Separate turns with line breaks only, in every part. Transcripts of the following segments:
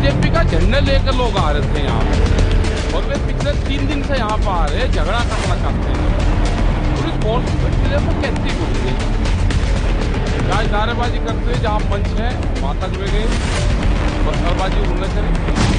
BJP का झंडा लेकर लोग आ रहे थे यहाँ पे, और वे पिछले 3 दिन से यहाँ पर आ रहे हैं, झगड़ा करना चाहते हैं। पुलिस फोर्स तो कैसी घुस गई, आज नारेबाजी करते हुए जहाँ मंच है वहां तक वे गए, पत्थरबाजी उन्होंने करी।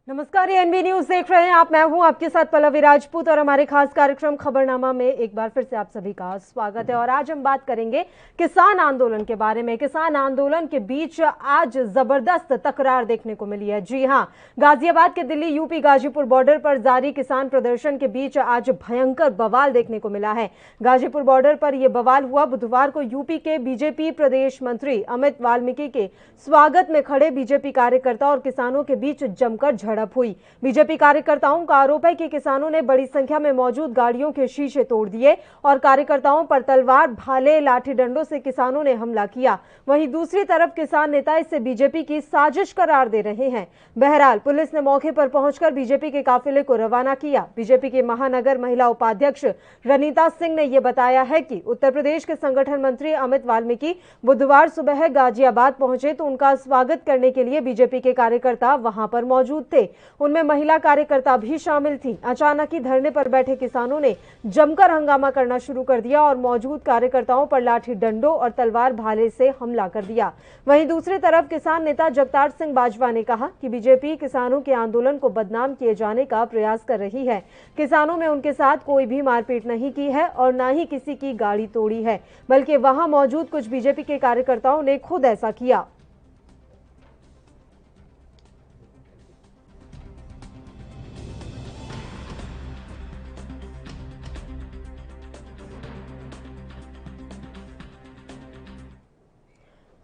नमस्कार, ये एनबी न्यूज देख रहे हैं आप। मैं हूं आपके साथ पल्लवी राजपूत और हमारे खास कार्यक्रम खबरनामा में एक बार फिर से आप सभी का स्वागत है। और आज हम बात करेंगे किसान आंदोलन के बारे में। किसान आंदोलन के बीच आज जबरदस्त तकरार देखने को मिली है। जी हां, गाजियाबाद के दिल्ली यूपी गाजीपुर बॉर्डर पर जारी किसान प्रदर्शन के बीच आज भयंकर बवाल देखने को मिला है। गाजीपुर बॉर्डर पर यह बवाल हुआ बुधवार को यूपी के बीजेपी प्रदेश मंत्री अमित वाल्मीकि के स्वागत में खड़े बीजेपी कार्यकर्ता और किसानों के बीच जमकर झड़प हुई। बीजेपी कार्यकर्ताओं का आरोप है कि किसानों ने बड़ी संख्या में मौजूद गाड़ियों के शीशे तोड़ दिए और कार्यकर्ताओं पर तलवार, भाले, लाठी डंडों से किसानों ने हमला किया। वहीं दूसरी तरफ किसान नेता इसे बीजेपी की साजिश करार दे रहे हैं। बहरहाल पुलिस ने मौके पर पहुंचकर बीजेपी के काफिले को रवाना किया। बीजेपी के महानगर महिला उपाध्यक्ष रनीता सिंह ने यह बताया है कि उत्तर प्रदेश के संगठन मंत्री अमित वाल्मीकि बुधवार सुबह गाजियाबाद पहुंचे तो उनका स्वागत करने के लिए बीजेपी के कार्यकर्ता वहां पर मौजूद थे। उनमें महिला कार्यकर्ता भी शामिल थी। अचानक ही धरने पर बैठे किसानों ने जमकर हंगामा करना शुरू कर दिया और मौजूद कार्यकर्ताओं पर लाठी डंडों और तलवार भाले से हमला कर दिया। वहीं दूसरी तरफ किसान नेता जगतार सिंह बाजवा ने कहा कि बीजेपी किसानों के आंदोलन को बदनाम किए जाने का प्रयास कर रही है। किसानों में उनके साथ कोई भी मारपीट नहीं की है और न ही किसी की गाड़ी तोड़ी है, बल्कि वहां मौजूद कुछ बीजेपी के कार्यकर्ताओं ने खुद ऐसा किया।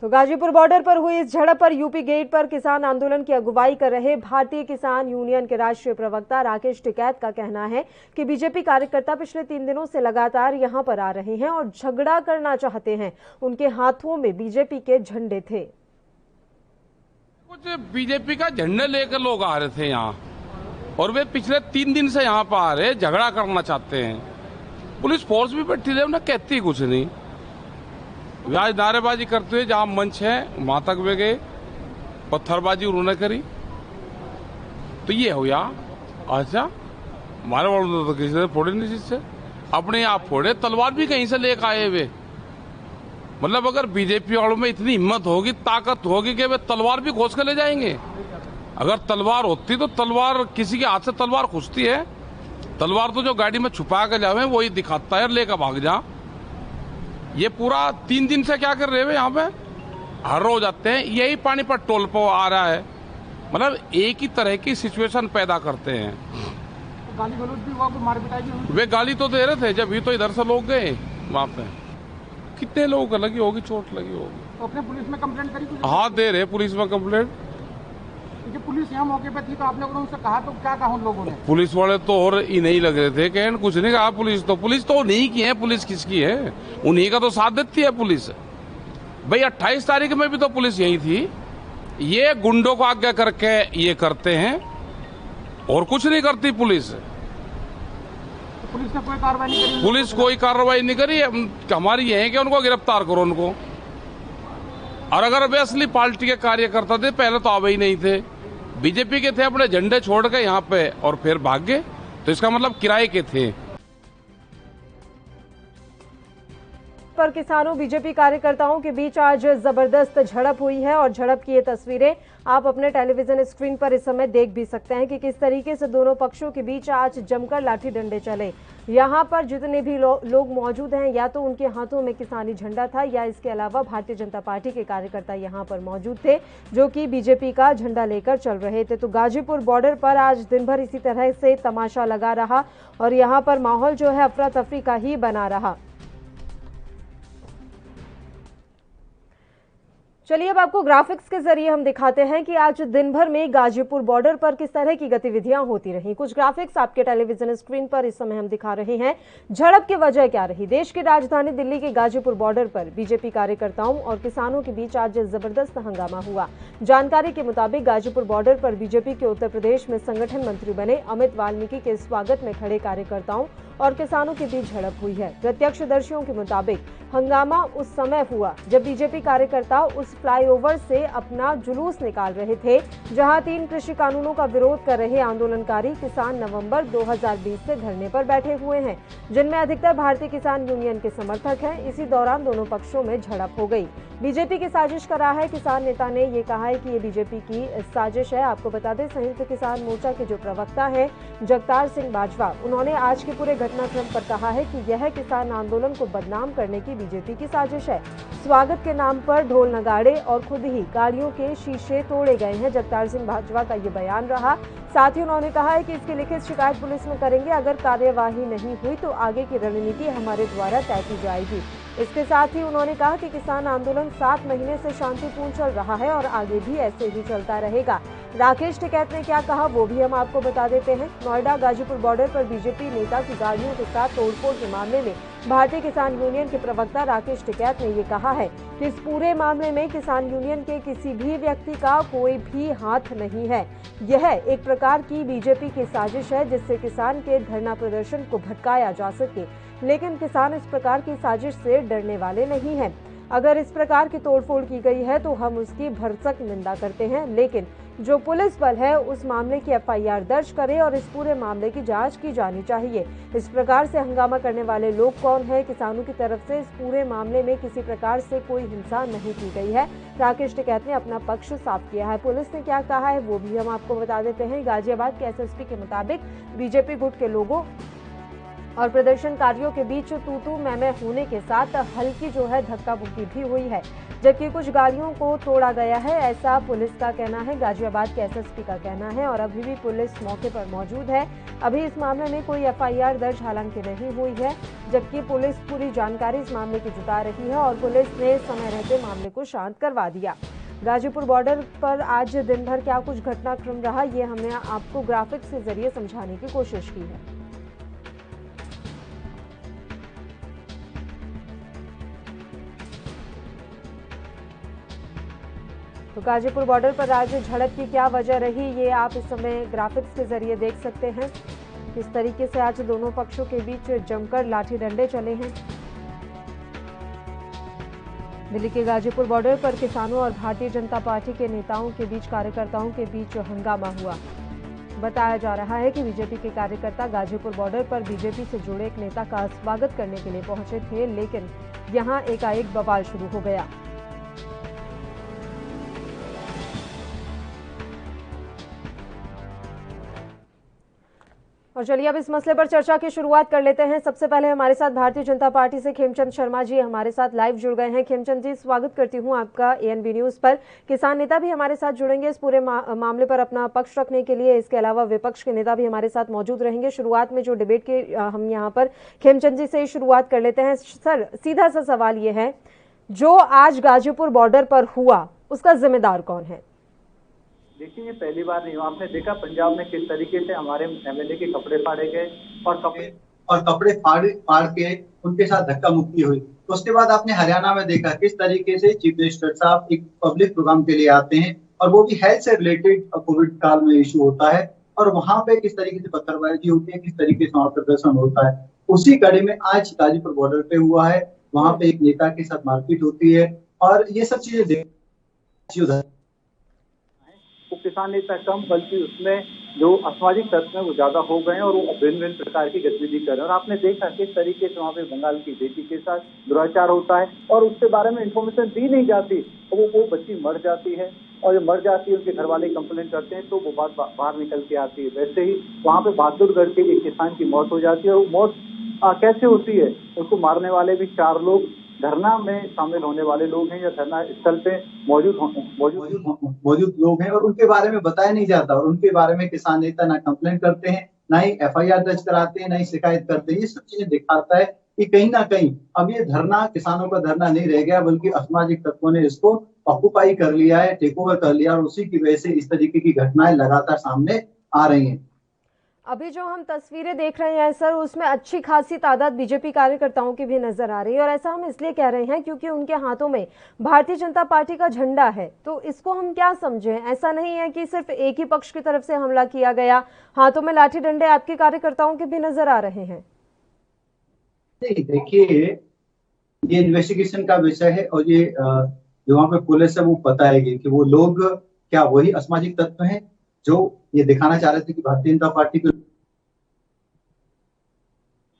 तो गाजीपुर बॉर्डर पर हुई इस झड़प पर यूपी गेट पर किसान आंदोलन की अगुवाई कर रहे भारतीय किसान यूनियन के राष्ट्रीय प्रवक्ता राकेश टिकैत का कहना है कि बीजेपी कार्यकर्ता पिछले 3 दिनों से लगातार यहां पर आ रहे हैं और झगड़ा करना चाहते हैं। उनके हाथों में बीजेपी के झंडे थे।
कुछ बीजेपी का झंडा लेकर लोग आ रहे थे यहाँ, और वे पिछले 3 दिन से यहाँ पर आ रहे हैं, झगड़ा करना चाहते हैं। पुलिस फोर्स भी बैठी है, उन्हें कहती कुछ नहीं। आज नारेबाजी करते हुए जहां मंच है वहां तक वे गए, पत्थरबाजी उन्होंने करी। तो ये हो या अच्छा, हमारे वालों तो किसी ने फोड़े नहीं, जिससे अपने आप फोड़े, तलवार भी कहीं से लेकर आए वे। मतलब अगर बीजेपी वालों में इतनी हिम्मत होगी, ताकत होगी कि वे तलवार भी खोज कर ले जाएंगे। अगर तलवार होती तो तलवार, किसी के हाथ से तलवार खुजती है? तलवार तो जो गाड़ी में छुपा कर जावे वही दिखाता है, लेकर भाग जा। ये पूरा 3 दिन से क्या कर रहे हैं यहाँ पे? हर रोज आते हैं, यही पानीपत टोल पर आ रहा है। मतलब एक ही तरह की सिचुएशन पैदा करते हैं।
गाली गलौज भी हुआ, मार पिटाई भी हुई।
वे गाली तो दे रहे थे, जब भी तो इधर से लोग गए वहाँ पे। कितने लोगों को लगी होगी, चोट लगी होगी।
तो अपने पुलिस में कंप्लेंट करी?
हाँ, दे रहे पुलिस में कंप्लेंट।
पुलिस यहाँ मौके पे थी तो आप लोगों ने उनसे कहा, तो क्या कहा उन लोगों ने?
पुलिस वाले तो और ही नहीं लग रहे थे, कहने कुछ नहीं कहा। पुलिस तो नहीं की है। पुलिस किसकी है? उन्हीं का तो साथ देती है पुलिस। भाई 28 तारीख में भी तो पुलिस यही थी। ये गुंडों को आज्ञा करके ये करते हैं और कुछ नहीं करती पुलिस।
तो पुलिस ने कोई कार्रवाई नहीं करी?
पुलिस कोई कार्रवाई नहीं करी। हमारी ये है कि उनको गिरफ्तार करो उनको। और अगर वे असली पार्टी के कार्यकर्ता थे, पहले तो आवे ही नहीं थे। बीजेपी के थे, अपने झंडे छोड़ के यहाँ पे और फिर भाग गए, तो इसका मतलब किराए के थे।
पर किसानों बीजेपी कार्यकर्ताओं के बीच आज जबरदस्त झड़प हुई है और झड़प की ये तस्वीरें आप अपने टेलीविजन स्क्रीन पर इस समय देख भी सकते हैं कि किस तरीके से दोनों पक्षों के बीच आज जमकर लाठी डंडे चले। यहाँ पर जितने भी लोग मौजूद हैं, या तो उनके हाथों में किसानी झंडा था या इसके अलावा भारतीय जनता पार्टी के कार्यकर्ता यहाँ पर मौजूद थे जो कि बीजेपी का झंडा लेकर चल रहे थे। तो गाजीपुर बॉर्डर पर आज दिन भर इसी तरह से तमाशा लगा रहा और यहाँ पर माहौल जो है अफरा तफरी का ही बना रहा। चलिए अब आपको ग्राफिक्स के जरिए हम दिखाते हैं कि आज दिन भर में गाजीपुर बॉर्डर पर किस तरह की गतिविधियां होती रही। कुछ ग्राफिक्स आपके टेलीविजन स्क्रीन पर इस समय हम दिखा रहे हैं। झड़प की वजह क्या रही? देश की राजधानी दिल्ली के गाजीपुर बॉर्डर पर बीजेपी कार्यकर्ताओं और किसानों के बीच आज जबरदस्त हंगामा हुआ। जानकारी के मुताबिक गाजीपुर बॉर्डर पर बीजेपी के उत्तर प्रदेश में संगठन मंत्री बने अमित वाल्मीकि के स्वागत में खड़े कार्यकर्ताओं और किसानों के बीच झड़प हुई है। प्रत्यक्षदर्शियों के मुताबिक हंगामा उस समय हुआ जब बीजेपी कार्यकर्ता उस फ्लाईओवर से अपना जुलूस निकाल रहे थे, जहां 3 कृषि कानूनों का विरोध कर रहे आंदोलनकारी किसान नवंबर 2020 से धरने पर बैठे हुए हैं, जिनमें अधिकतर भारतीय किसान यूनियन के समर्थक हैं। इसी दौरान दोनों पक्षों में झड़प हो गई। बीजेपी की साजिश कर रहा है। किसान नेता ने ये कहा है कि ये बीजेपी की साजिश है। आपको बता दें, संयुक्त किसान मोर्चा के जो प्रवक्ता हैं जगतार सिंह बाजवा, उन्होंने आज के पूरे घटनाक्रम पर कहा है कि यह किसान आंदोलन को बदनाम करने की बीजेपी की साजिश है। स्वागत के नाम पर ढोल नगाड़े और खुद ही गाड़ियों के शीशे तोड़े गए हैं। जगतार सिंह बाजवा का ये बयान रहा। साथ ही उन्होंने कहा है कि इसकी लिखित शिकायत पुलिस में करेंगे। अगर कार्यवाही नहीं हुई तो आगे की रणनीति हमारे द्वारा तय की जाएगी। इसके साथ ही उन्होंने कहा कि किसान आंदोलन 7 महीने से शांतिपूर्ण चल रहा है और आगे भी ऐसे ही चलता रहेगा। राकेश टिकैत ने क्या कहा वो भी हम आपको बता देते हैं। नोएडा गाजीपुर बॉर्डर पर बीजेपी नेता की गाड़ियों के साथ तोड़फोड़ के मामले में भारतीय किसान यूनियन के प्रवक्ता राकेश टिकैत ने ये कहा है कि इस पूरे मामले में किसान यूनियन के किसी भी व्यक्ति का कोई भी हाथ नहीं है। यह एक प्रकार की बीजेपी की साजिश है जिससे किसान के धरना प्रदर्शन को भटकाया जा सके, लेकिन किसान इस प्रकार की साजिश से डरने वाले नहीं हैं। अगर इस प्रकार की तोड़फोड़ की गई है तो हम उसकी भरसक निंदा करते हैं, लेकिन जो पुलिस बल है उस मामले की एफआईआर दर्ज करे और इस पूरे मामले की जांच की जानी चाहिए। इस प्रकार से हंगामा करने वाले लोग कौन है? किसानों की तरफ से इस पूरे मामले में किसी प्रकार से कोई हिंसा नहीं की गई है। राकेश टिकैत ने अपना पक्ष साफ किया है। पुलिस ने क्या कहा है वो भी हम आपको बता देते हैं। गाजियाबाद के एसएसपी के मुताबिक बीजेपी गुट के लोगों और प्रदर्शनकारियों के बीच तू मैं होने के साथ हल्की जो है धक्का मुक्की भी हुई है, जबकि कुछ गाड़ियों को तोड़ा गया है, ऐसा पुलिस का कहना है। गाजियाबाद के एसएसपी का कहना है और अभी भी पुलिस मौके पर मौजूद है। अभी इस मामले में कोई एफआईआर दर्ज हालांकि नहीं हुई है, जबकि पुलिस पूरी जानकारी इस मामले की जुटा रही है और पुलिस ने समय रहते मामले को शांत करवा दिया। गाजीपुर बॉर्डर पर आज दिन भर क्या कुछ घटनाक्रम रहा, ये हमने आपको ग्राफिक्स के जरिए समझाने की कोशिश की है। तो गाजीपुर बॉर्डर पर आज झड़प की क्या वजह रही, ये आप इस समय ग्राफिक्स के जरिए देख सकते हैं। किस तरीके से आज दोनों पक्षों के बीच जमकर लाठी डंडे चले हैं। दिल्ली के गाजीपुर बॉर्डर पर किसानों और भारतीय जनता पार्टी के नेताओं के बीच कार्यकर्ताओं के बीच हंगामा हुआ। बताया जा रहा है कि बीजेपी के कार्यकर्ता गाजीपुर बॉर्डर पर बीजेपी से जुड़े एक नेता का स्वागत करने के लिए पहुंचे थे, लेकिन यहां एकाएक बवाल शुरू हो गया। और चलिए अब इस मसले पर चर्चा की शुरुआत कर लेते हैं। सबसे पहले हमारे साथ भारतीय जनता पार्टी से खेमचंद शर्मा जी हमारे साथ लाइव जुड़ गए हैं। खेमचंद जी, स्वागत करती हूं आपका एएनबी न्यूज पर। किसान नेता भी हमारे साथ जुड़ेंगे इस पूरे मामले पर अपना पक्ष रखने के लिए। इसके अलावा विपक्ष के नेता भी हमारे साथ मौजूद रहेंगे। शुरुआत में जो डिबेट की हम यहाँ पर खेमचंद जी से शुरुआत कर लेते हैं। सर, सीधा सा सवाल ये है, जो आज गाजीपुर बॉर्डर पर हुआ उसका जिम्मेदार कौन है?
देखिए, ये पहली बार नहीं हुआ। आपने देखा पंजाब में किस तरीके से हमारे एमएलए के कपड़े फाड़े गए और कपड़े फाड़ के उनके साथ धक्का मुक्की हुई। उसके बाद आपने हरियाणा में देखा किस तरीके से चीफ मिनिस्टर साहब एक पब्लिक प्रोग्राम के लिए आते हैं और वो भी हेल्थ से रिलेटेड कोविड काल में इशू होता है और वहां पे किस तरीके से पत्थरबाजी होती है, किस तरीके से वहां प्रदर्शन होता है। उसी कड़ी में आज गाजीपुर बॉर्डर पे हुआ है। वहां पे एक नेता के साथ मारपीट होती है और ये सब चीजें
वो किसान नेता कम बल्कि उसमें जो असामाजिक तत्व हैं वो ज्यादा हो गए हैं और वो भिन्न भिन्न प्रकार की गतिविधि कर रहे हैं। और आपने देखा किस तरीके से वहाँ पे बंगाल की बेटी के साथ दुराचार होता है और उसके बारे में इंफॉर्मेशन दी नहीं जाती। वो बच्ची मर जाती है और जब मर जाती है उनके घर वाले कंप्लेन करते हैं तो वो बात बाहर निकल के आती है। वैसे ही वहाँ पे बहादुरगढ़ के एक किसान की मौत हो जाती है और मौत कैसे होती है, उसको मारने वाले भी 4 लोग धरना में शामिल होने वाले लोग हैं या धरना स्थल पे मौजूद
लोग हैं और उनके बारे में बताया नहीं जाता और उनके बारे में किसान नेता ना कंप्लेन करते हैं, ना ही एफआईआर दर्ज कराते हैं, ना ही शिकायत करते हैं। ये सब चीजें दिखाता है कि कहीं ना कहीं अब ये धरना किसानों का धरना नहीं रह गया बल्कि असामाजिक तत्वों ने इसको ऑक्युपाई कर लिया है, टेक ओवर कर लिया और उसी की वजह से इस तरीके की घटनाएं लगातार सामने आ रही हैं।
अभी जो हम तस्वीरें देख रहे हैं सर, उसमें अच्छी खासी तादाद बीजेपी कार्यकर्ताओं की भी नजर आ रही है और ऐसा हम इसलिए कह रहे हैं क्योंकि उनके हाथों में भारतीय जनता पार्टी का झंडा है। तो इसको हम क्या समझें? ऐसा नहीं है कि सिर्फ एक ही पक्ष की तरफ से हमला किया गया, हाथों में लाठी डंडे आपके कार्यकर्ताओं के भी नजर आ रहे हैं।
नहीं, देखिए, ये इन्वेस्टिगेशन का विषय है और ये जो वहाँ पे पुलिस है वो बताएगी कि वो लोग क्या वही असामाजिक तत्व हैं जो ये दिखाना चाह रहे थे कि भारतीय जनता पार्टी को,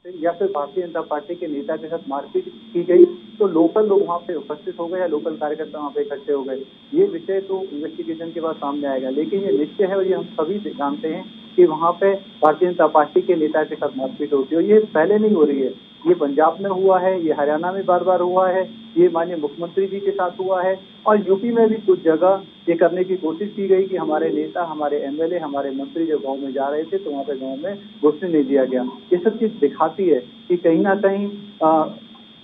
या फिर भारतीय जनता पार्टी के नेता के साथ मारपीट की गई तो लोकल लोग वहाँ पे उपस्थित हो गए या लोकल कार्यकर्ता वहाँ पे इकट्ठे हो गए। ये विषय तो इन्वेस्टिगेशन के बाद सामने आएगा, लेकिन ये निश्चय है और ये हम सभी जानते हैं कि वहाँ पे भारतीय जनता पार्टी के नेता के साथ मारपीट होती है। ये पहले नहीं हो रही है, ये पंजाब में हुआ है, ये हरियाणा में बार बार हुआ है, ये माननीय मुख्यमंत्री जी के साथ हुआ है और यूपी में भी कुछ जगह ये करने की कोशिश की गई कि हमारे नेता, हमारे एमएलए, हमारे मंत्री जब गांव में जा रहे थे तो वहाँ पे गांव में घुसने नहीं दिया गया। ये सब चीज दिखाती है कि कहीं ना कहीं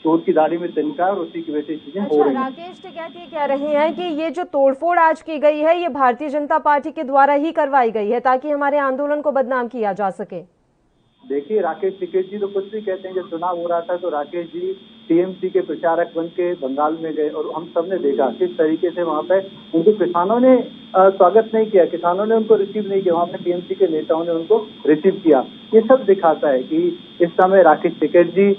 चोर की दाढ़ी में तिनका और उसी की वजह से चीजें हो रही हैं।
राकेश टिकैत ये कह रहे हैं कि ये जो तोड़फोड़ आज की गई है ये भारतीय जनता पार्टी के द्वारा ही करवाई गई है ताकि हमारे आंदोलन को बदनाम किया जा सके।
देखिए, राकेश टिकैत जी तो कुछ भी कहते हैं। जब चुनाव हो रहा था तो राकेश जी टीएमसी के प्रचारक बन के बंगाल में गए और हम सबने देखा किस तरीके से वहाँ पे उनको किसानों ने स्वागत नहीं किया, किसानों ने उनको रिसीव नहीं किया, वहाँ पे टीएमसी के नेताओं ने उनको रिसीव किया। ये सब दिखाता है कि इस समय राकेश टिकैत जी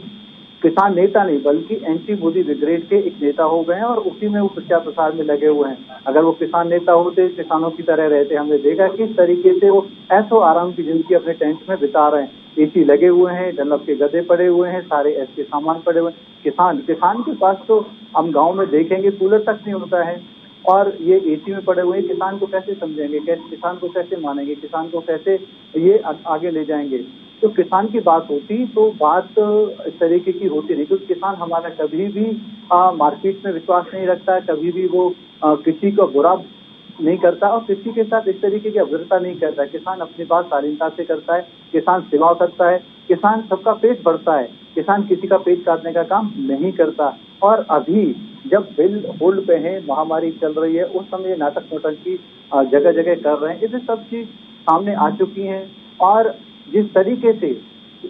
किसान नेता नहीं बल्कि एंटी मोदी ब्रिगेड के एक नेता हो गए हैं और उसी में वो प्रचार प्रसार में लगे हुए हैं। अगर वो किसान नेता होते, किसानों की तरह रहते, हमने देखा किस तरीके से वो ऐसो आराम की जिंदगी अपने टेंट में बिता रहे हैं। एसी लगे हुए हैं, डनलप के गद्दे पड़े हुए हैं, सारे ऐसे सामान पड़े हुए हैं। किसान के पास तो हम गाँव में देखेंगे कूलर तक नहीं होता है और ये एसी में पड़े हुए हैं। किसान को कैसे समझेंगे, कैसे किसान को कैसे मानेंगे, किसान को कैसे ये आगे ले जाएंगे। तो किसान की बात होती तो बात इस तरीके की होती नहीं, क्योंकि किसान हमारा कभी भी मार्केट में विश्वास नहीं रखता, कभी भी वो किसी को बुरा नहीं करता और किसी के साथ इस तरीके की अभद्रता नहीं करता। किसान अपनी बात शालीनता से करता है, किसान सेवा करता है, किसान सबका पेट भरता है, किसान किसी का पेट काटने का काम नहीं करता। और अभी जब बिल होल्ड पे है, महामारी चल रही है, उस समय नाटक नोटंकी जगह जगह कर रहे हैं। इससे सब चीज सामने आ चुकी हैं और जिस तरीके से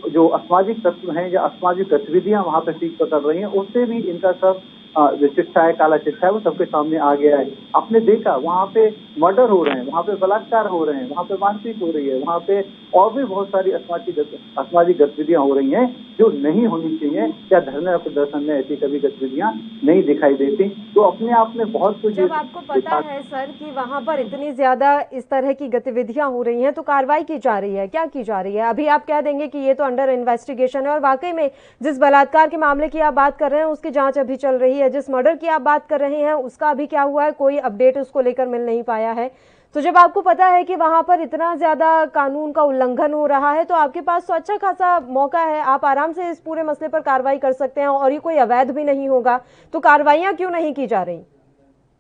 जो असामाजिक तत्व हैं या असामाजिक गतिविधियां वहां पर सीख पकड़ रही हैं, उससे भी इनका सब जो चिट्ठा है, काला चिट्ठा है, वो सबके सामने आ गया है। आपने देखा वहाँ पे मर्डर हो रहे हैं, वहाँ पे बलात्कार हो रहे हैं, वहाँ पे मारपीट हो रही है, वहाँ पे और भी बहुत सारी असामाजिक गतिविधियां हो रही हैं जो नहीं होनी चाहिए या धरने और प्रदर्शन में ऐसी कभी गतिविधियां नहीं दिखाई देती। तो अपने आप में बहुत कुछ।
जब आपको पता है सर कि वहाँ पर इतनी ज्यादा इस तरह की गतिविधियां हो रही हैं तो कार्रवाई की जा रही है, क्या की जा रही है? अभी आप कह देंगे कि ये तो अंडर इन्वेस्टिगेशन है और वाकई में जिस बलात्कार के मामले की आप बात कर रहे हैं उसकी जांच अभी चल रही है, जिस मर्डर की आप बात कर रहे हैं उसका अभी क्या हुआ है, कोई अपडेट उसको लेकर मिल नहीं पाया है। तो जब आपको पता है कि वहां पर इतना ज्यादा कानून का उल्लंघन हो रहा है तो आपके पास तो अच्छा खासा मौका है, आप आराम से इस पूरे मसले पर कार्रवाई कर सकते हैं और ये कोई अवैध भी नहीं होगा, तो कार्रवाइयां क्यों नहीं की जा रही?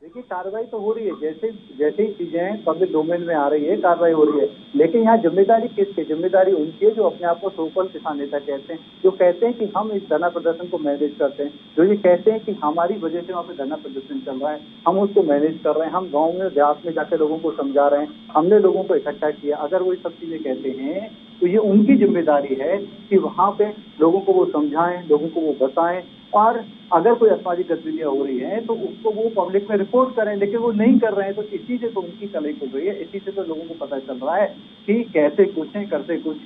देखिए, कार्रवाई तो हो रही है, जैसे जैसे ही चीजें पब्लिक डोमेन में आ रही है कार्रवाई हो रही है, लेकिन यहाँ जिम्मेदारी किसकी? जिम्मेदारी उनकी है जो अपने आप को सोकल किसान नेता कहते हैं, जो कहते हैं कि हम इस धरना प्रदर्शन को मैनेज करते हैं, जो ये कहते हैं कि हमारी वजह से वहाँ पे धरना प्रदर्शन चल रहा है, हम उसको मैनेज कर रहे हैं, हम गाँव में देहात में जाकर लोगों को समझा रहे हैं, हमने लोगों को इकट्ठा किया। अगर वो ये सब चीजें कहते हैं तो ये उनकी जिम्मेदारी है कि वहाँ पे लोगों को वो समझाएं, लोगों को वो बताएं और अगर कोई असामाजिक गतिविधियां हो रही हैं तो उसको वो पब्लिक में रिपोर्ट करें, लेकिन वो नहीं कर रहे हैं। तो इसी से तो उनकी कलई हो गई है, इसी से तो लोगों को पता चल रहा है कि कैसे कुछ है, करते कुछ।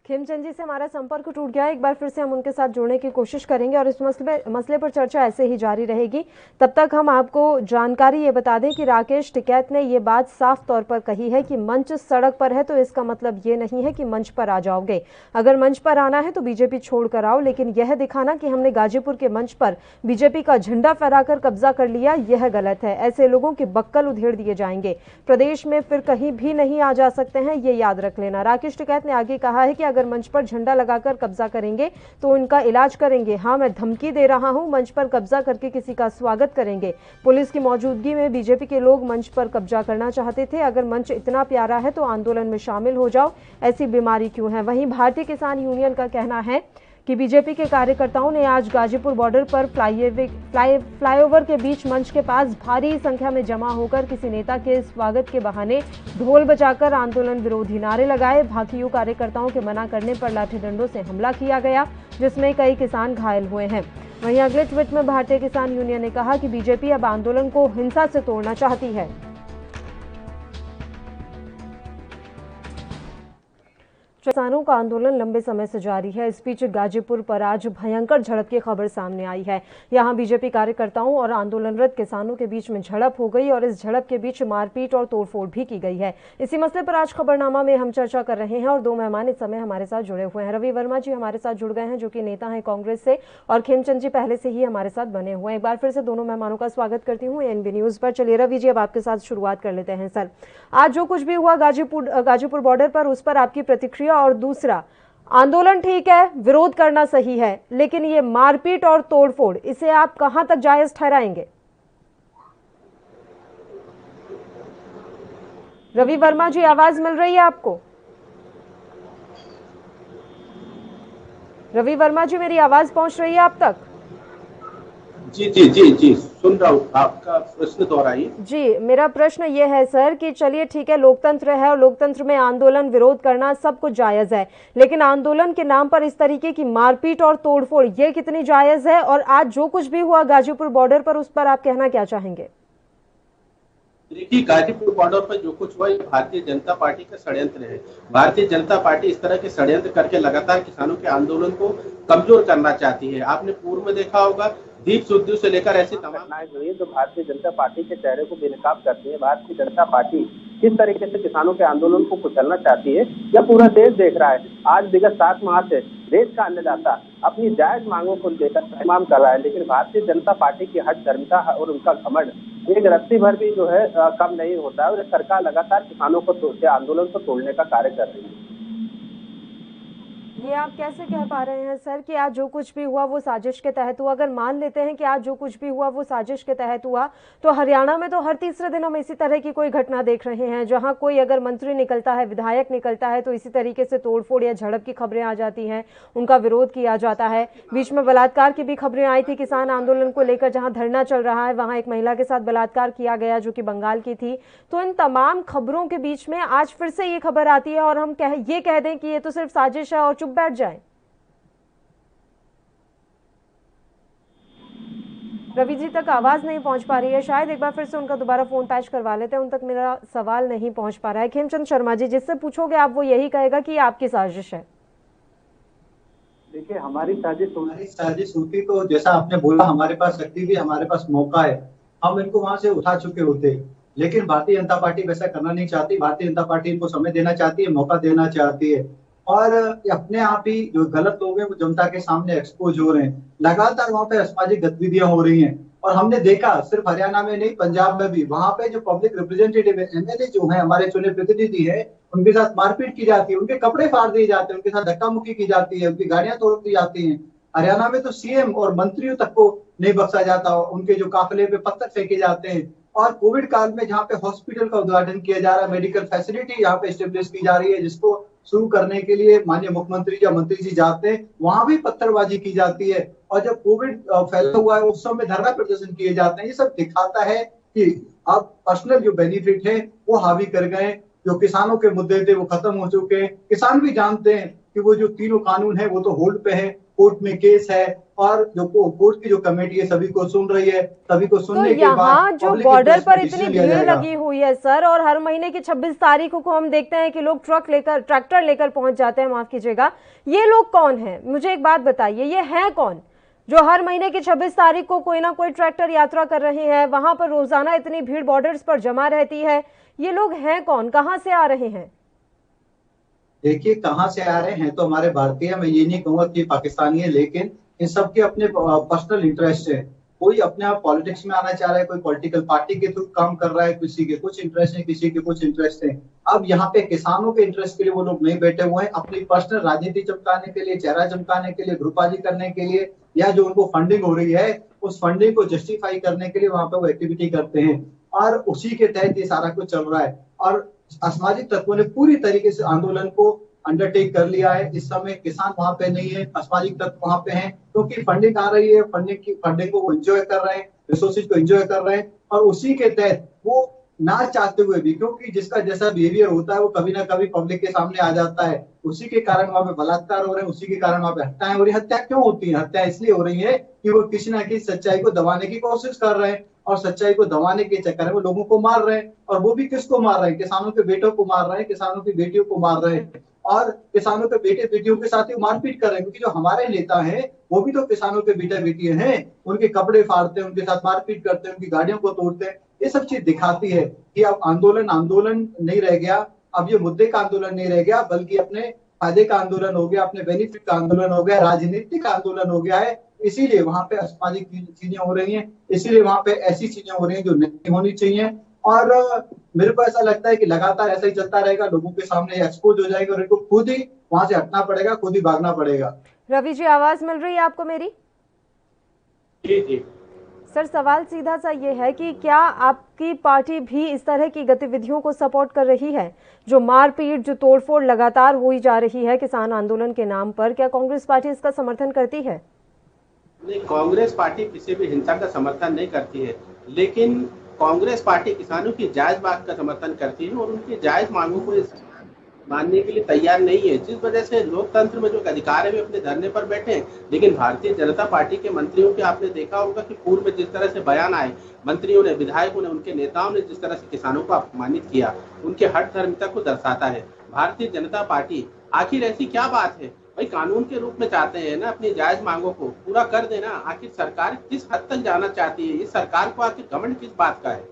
खेमचंद जी से हमारा संपर्क टूट गया, एक बार फिर से हम उनके साथ जुड़ने की कोशिश करेंगे और इस मसले पर चर्चा ऐसे ही जारी रहेगी। तब तक हम आपको जानकारी ये बता दें कि राकेश टिकैत ने ये बात साफ तौर पर कही है कि मंच सड़क पर है तो इसका मतलब ये नहीं है कि मंच पर आ जाओगे। अगर मंच पर आना है तो बीजेपी छोड़ कर आओ, लेकिन यह दिखाना कि हमने गाजीपुर के मंच पर बीजेपी का झंडा फहराकर कब्जा कर लिया, यह गलत है। ऐसे लोगों के बक्कल उधेड़ दिए जाएंगे, प्रदेश में फिर कहीं भी नहीं आ जा सकते हैं, ये याद रख लेना। राकेश टिकैत ने आगे कहा है कि अगर मंच पर झंडा लगाकर कब्जा करेंगे तो उनका इलाज करेंगे। हाँ, मैं धमकी दे रहा हूं, मंच पर कब्जा करके किसी का स्वागत करेंगे। पुलिस की मौजूदगी में बीजेपी के लोग मंच पर कब्जा करना चाहते थे। अगर मंच इतना प्यारा है तो आंदोलन में शामिल हो जाओ, ऐसी बीमारी क्यों है? वहीं भारतीय किसान यूनियन का कहना है कि बीजेपी के कार्यकर्ताओं ने आज गाजीपुर बॉर्डर पर फ्लाईओवर के बीच मंच के पास भारी संख्या में जमा होकर किसी नेता के स्वागत के बहाने ढोल बजाकर आंदोलन विरोधी नारे लगाए। भाकियों कार्यकर्ताओं के मना करने पर लाठी डंडों से हमला किया गया, जिसमें कई किसान घायल हुए हैं। वहीं अगले ट्वीट में भारतीय किसान यूनियन ने कहा कि बीजेपी अब आंदोलन को हिंसा से तोड़ना चाहती है। किसानों का आंदोलन लंबे समय से जारी है। इस बीच गाजीपुर पर आज भयंकर झड़प की खबर सामने आई है। यहां बीजेपी कार्यकर्ताओं और आंदोलनरत किसानों के बीच में झड़प हो गई और इस झड़प के बीच मारपीट और तोड़फोड़ भी की गई है। इसी मसले पर आज खबरनामा में हम चर्चा कर रहे हैं और दो मेहमान इस समय हमारे साथ जुड़े हुए हैं। रवि वर्मा जी हमारे साथ जुड़ गए हैं, जो कि नेता हैं कांग्रेस से, और खेमचंद जी पहले से ही हमारे साथ बने हुए हैं। एक बार फिर से दोनों मेहमानों का स्वागत करती हूँ एनबी न्यूज पर। चलिए रवि जी, अब आपके साथ शुरुआत कर लेते हैं। सर, आज जो कुछ भी हुआ गाजीपुर बॉर्डर पर, उस पर आपकी प्रतिक्रिया, और दूसरा, आंदोलन ठीक है, विरोध करना सही है, लेकिन ये मारपीट और तोड़फोड़, इसे आप कहां तक जायज ठहराएंगे? रवि वर्मा जी, आवाज मिल रही है आपको? रवि वर्मा जी, मेरी आवाज पहुंच रही है आप तक?
जी जी जी जी, सुन रहा हूँ। आपका प्रश्न दोहराइए।
जी, मेरा प्रश्न ये है सर कि चलिए ठीक है, लोकतंत्र है और लोकतंत्र में आंदोलन विरोध करना सब कुछ जायज है, लेकिन आंदोलन के नाम पर इस तरीके की मारपीट और तोड़फोड़, ये कितनी जायज है? और आज जो कुछ भी हुआ गाजीपुर बॉर्डर पर, उस पर आप कहना क्या चाहेंगे?
देखिए, गाजीपुर बॉर्डर पर जो कुछ हुआ, ये भारतीय जनता पार्टी का षड्यंत्र है। भारतीय जनता पार्टी इस तरह के षड्यंत्र करके लगातार किसानों के आंदोलन को कमजोर करना चाहती है। आपने पूर्व में देखा होगा, दीप सुद्दू से लेकर ऐसी तमाम
घटनाएं हुई जो भारतीय जनता पार्टी के चेहरे को बेनकाब करती है। भारतीय जनता पार्टी किस तरीके से किसानों के आंदोलन को कुचलना चाहती है, यह पूरा देश देख रहा है। आज विगत 7 माह से देश का अन्नदाता अपनी जायज मांगों को लेकर तमाम कर रहा है, लेकिन भारतीय जनता पार्टी की हट धर्मिता और उनका घमंड एक रत्ती भर भी जो है कम नहीं होता है, और सरकार लगातार किसानों को आंदोलन को तोड़ने का कार्य कर रही है।
ये आप कैसे कह पा रहे हैं सर कि आज जो कुछ भी हुआ वो साजिश के तहत हुआ? अगर मान लेते हैं कि आज जो कुछ भी हुआ वो साजिश के तहत हुआ, तो हरियाणा में तो हर तीसरे दिन हम इसी तरह की कोई घटना देख रहे हैं, जहां कोई अगर मंत्री निकलता है, विधायक निकलता है, तो इसी तरीके से तोड़फोड़ या झड़प की खबरें आ जाती हैं, उनका विरोध किया जाता है। बीच में बलात्कार की भी खबरें आई थी किसान आंदोलन को लेकर, जहां धरना चल रहा है वहां एक महिला के साथ बलात्कार किया गया जो कि बंगाल की थी। तो इन तमाम खबरों के बीच में आज फिर से ये खबर आती है और हम ये कह दें कि ये तो सिर्फ साजिश है और चुप बैठ जाए। रवि जी तक आवाज नहीं पहुंच पा रही है, शायद एक बार फिर से उनका दोबारा फोन पैच करवा लेते हैं, उन तक मेरा सवाल नहीं पहुंच पा रहा है। खेमचंद शर्मा जी, जिससे पूछोगे आप वो यही कहेगा कि ये आपकी साजिश है।
देखिए, हमारी साजिश
होती तो जैसा आपने बोला, हमारे पास शक्ति भी, हमारे पास मौका है, हम इनको वहां से उठा चुके होते, लेकिन भारतीय जनता पार्टी वैसा करना नहीं चाहती। भारतीय जनता पार्टी इनको समय देना चाहती है, मौका देना चाहती है, और अपने आप ही जो गलत लोग हैं वो जनता के सामने एक्सपोज हो रहे हैं। लगातार वहां पे असामाजिक गतिविधियां हो रही हैं, और हमने देखा सिर्फ हरियाणा में नहीं, पंजाब में भी, वहां पे जो पब्लिक रिप्रेजेंटेटिव है, एमएलए जो है, हमारे चुने प्रतिनिधि है, उनके साथ मारपीट की जाती है, उनके कपड़े फाड़ दिए जाते हैं, उनके साथ धक्का मुक्की की जाती है, उनकी गाड़ियां तोड़ दी जाती हैं। हरियाणा में तो सीएम और मंत्रियों तक को नहीं बख्शा जाता, उनके जो काफिले पे पत्थर फेंके जाते हैं। और कोविड काल में जहाँ पे हॉस्पिटल का उद्घाटन किया जा रहा है, मेडिकल फैसिलिटी यहाँ पे एस्टेब्लिश की जा रही है, जिसको शुरू करने के लिए माननीय मुख्यमंत्री या मंत्री जी जाते हैं, वहां भी पत्थरबाजी की जाती है। और जब कोविड फैला हुआ है उस समय धरना प्रदर्शन किए जाते हैं। ये सब दिखाता है कि अब पर्सनल जो बेनिफिट है वो हावी कर गए, जो किसानों के मुद्दे थे वो खत्म हो चुके हैं। किसान भी जानते हैं कि वो जो तीनों कानून है वो तो होल्ड पे है, कोर्ट में केस है, और जो कोर्ट की जो कमेटी है सभी को सुन रही है, सभी को सुनने के बाद
यहाँ जो बॉर्डर पर इतनी भीड़ लगी हुई है सर, और हर महीने की 26 तारीख को हम देखते हैं कि लोग ट्रैक्टर लेकर पहुंच जाते हैं, माफ कीजिएगा, ये लोग कौन है? मुझे एक बात बताइए, ये हैं कौन जो हर महीने की 26 तारीख को कोई ना कोई ट्रैक्टर यात्रा कर रहे हैं, वहां पर रोजाना इतनी भीड़ बॉर्डर्स पर जमा रहती है? ये लोग हैं कौन, कहाँ से आ रहे हैं?
देखिए, कहाँ से आ रहे हैं तो हमारे भारतीय, मैं ये नहीं कहूंगा कि पाकिस्तानी है, लेकिन इन सबके अपने पर्सनल इंटरेस्ट है। कोई अपने आप पॉलिटिक्स में आना चाह रहा है, कोई पॉलिटिकल पार्टी के थ्रू काम कर रहा है, किसी के कुछ इंटरेस्ट है, किसी के कुछ इंटरेस्ट है। अब यहाँ पे किसानों के इंटरेस्ट के लिए वो लोग नहीं बैठे हुए हैं, अपनी पर्सनल राजनीति चमकाने के लिए, चेहरा चमकाने के लिए, ग्रुपबाजी करने के लिए, या जो उनको फंडिंग हो रही है उस फंडिंग को जस्टिफाई करने के लिए वहां पे वो एक्टिविटी करते हैं, और उसी के तहत ये सारा कुछ चल रहा है। और असामाजिक तत्वों ने पूरी तरीके से आंदोलन को अंडरटेक कर लिया है। इस समय किसान वहां पे नहीं है, असामाजिक तत्व वहां पे हैं, क्योंकि फंडिंग आ रही है, फंडिंग को वो एंजॉय कर रहे हैं, रिसोर्सेज को एंजॉय कर रहे हैं, और उसी के तहत वो ना चाहते हुए भी, क्योंकि जिसका जैसा बिहेवियर होता है वो कभी ना कभी पब्लिक के सामने आ जाता है, उसी के कारण वहां पे बलात्कार हो रहे हैं, उसी के कारण वहां पे हत्याएं हो रही है। हत्या क्यों होती है? हत्या इसलिए हो रही है कि वो किसी ना किसी सच्चाई को दबाने की कोशिश कर रहे हैं, और सच्चाई को दबाने के चक्कर में वो लोगों को मार रहे हैं। और वो भी किसको मार रहे हैं? किसानों के बेटों को मार रहे हैं, किसानों की बेटियों को मार रहे हैं। और किसानों के बेटे बेटियों के साथ ही मारपीट कर रहे हैं, क्योंकि जो हमारे नेता हैं वो भी तो किसानों के बेटे बेटियां हैं, उनके कपड़े फाड़ते हैं, उनके साथ मारपीट करते हैं, उनकी गाड़ियों को तोड़ते हैं। ये सब चीज दिखाती है कि अब आंदोलन आंदोलन नहीं रह गया, अब ये मुद्दे का आंदोलन नहीं रह गया, बल्कि अपने फायदे का आंदोलन हो गया, अपने बेनिफिट का आंदोलन हो गया, राजनीतिक आंदोलन हो गया है। इसीलिए वहां पे असामाजिक चीजें हो रही हैं, इसीलिए वहां पे ऐसी चीजें हो रही हैं जो नहीं होनी चाहिए। और मेरे को ऐसा लगता है कि लगातार ऐसा ही चलता रहेगा, लोगों के सामने एक्सपोज हो जाएगा और इनको खुद ही वहां से हटना पड़ेगा, खुद ही भागना पड़ेगा।
रवि जी, आवाज मिल रही है आपको मेरी?
जी जी
सर, सवाल सीधा सा ये है कि क्या आपकी पार्टी भी इस तरह की गतिविधियों को सपोर्ट कर रही है, जो मारपीट, जो तोड़फोड़ लगातार हुई जा रही है किसान आंदोलन के नाम पर? क्या कांग्रेस पार्टी इसका समर्थन करती है?
नहीं, कांग्रेस पार्टी किसी भी हिंसा का समर्थन नहीं करती है, लेकिन कांग्रेस पार्टी किसानों की जायज मांग का समर्थन करती है और उनकी जायज मांगों को मानने के लिए तैयार नहीं है, जिस वजह से लोकतंत्र में जो अधिकार है वे अपने धरने पर बैठे हैं। लेकिन भारतीय जनता पार्टी के मंत्रियों के आपने देखा होगा कि पूर्व में जिस तरह से बयान आए, मंत्रियों ने, विधायकों ने, उनके नेताओं ने जिस तरह से किसानों को अपमानित किया, उनके हट धर्मिता को दर्शाता है। भारतीय जनता पार्टी आखिर ऐसी क्या बात है भाई, कानून के रूप में चाहते हैं ना अपनी जायज मांगों को पूरा कर देना। आखिर सरकार किस हद तक जाना चाहती है, इस सरकार को आखिर घमंड किस बात का है?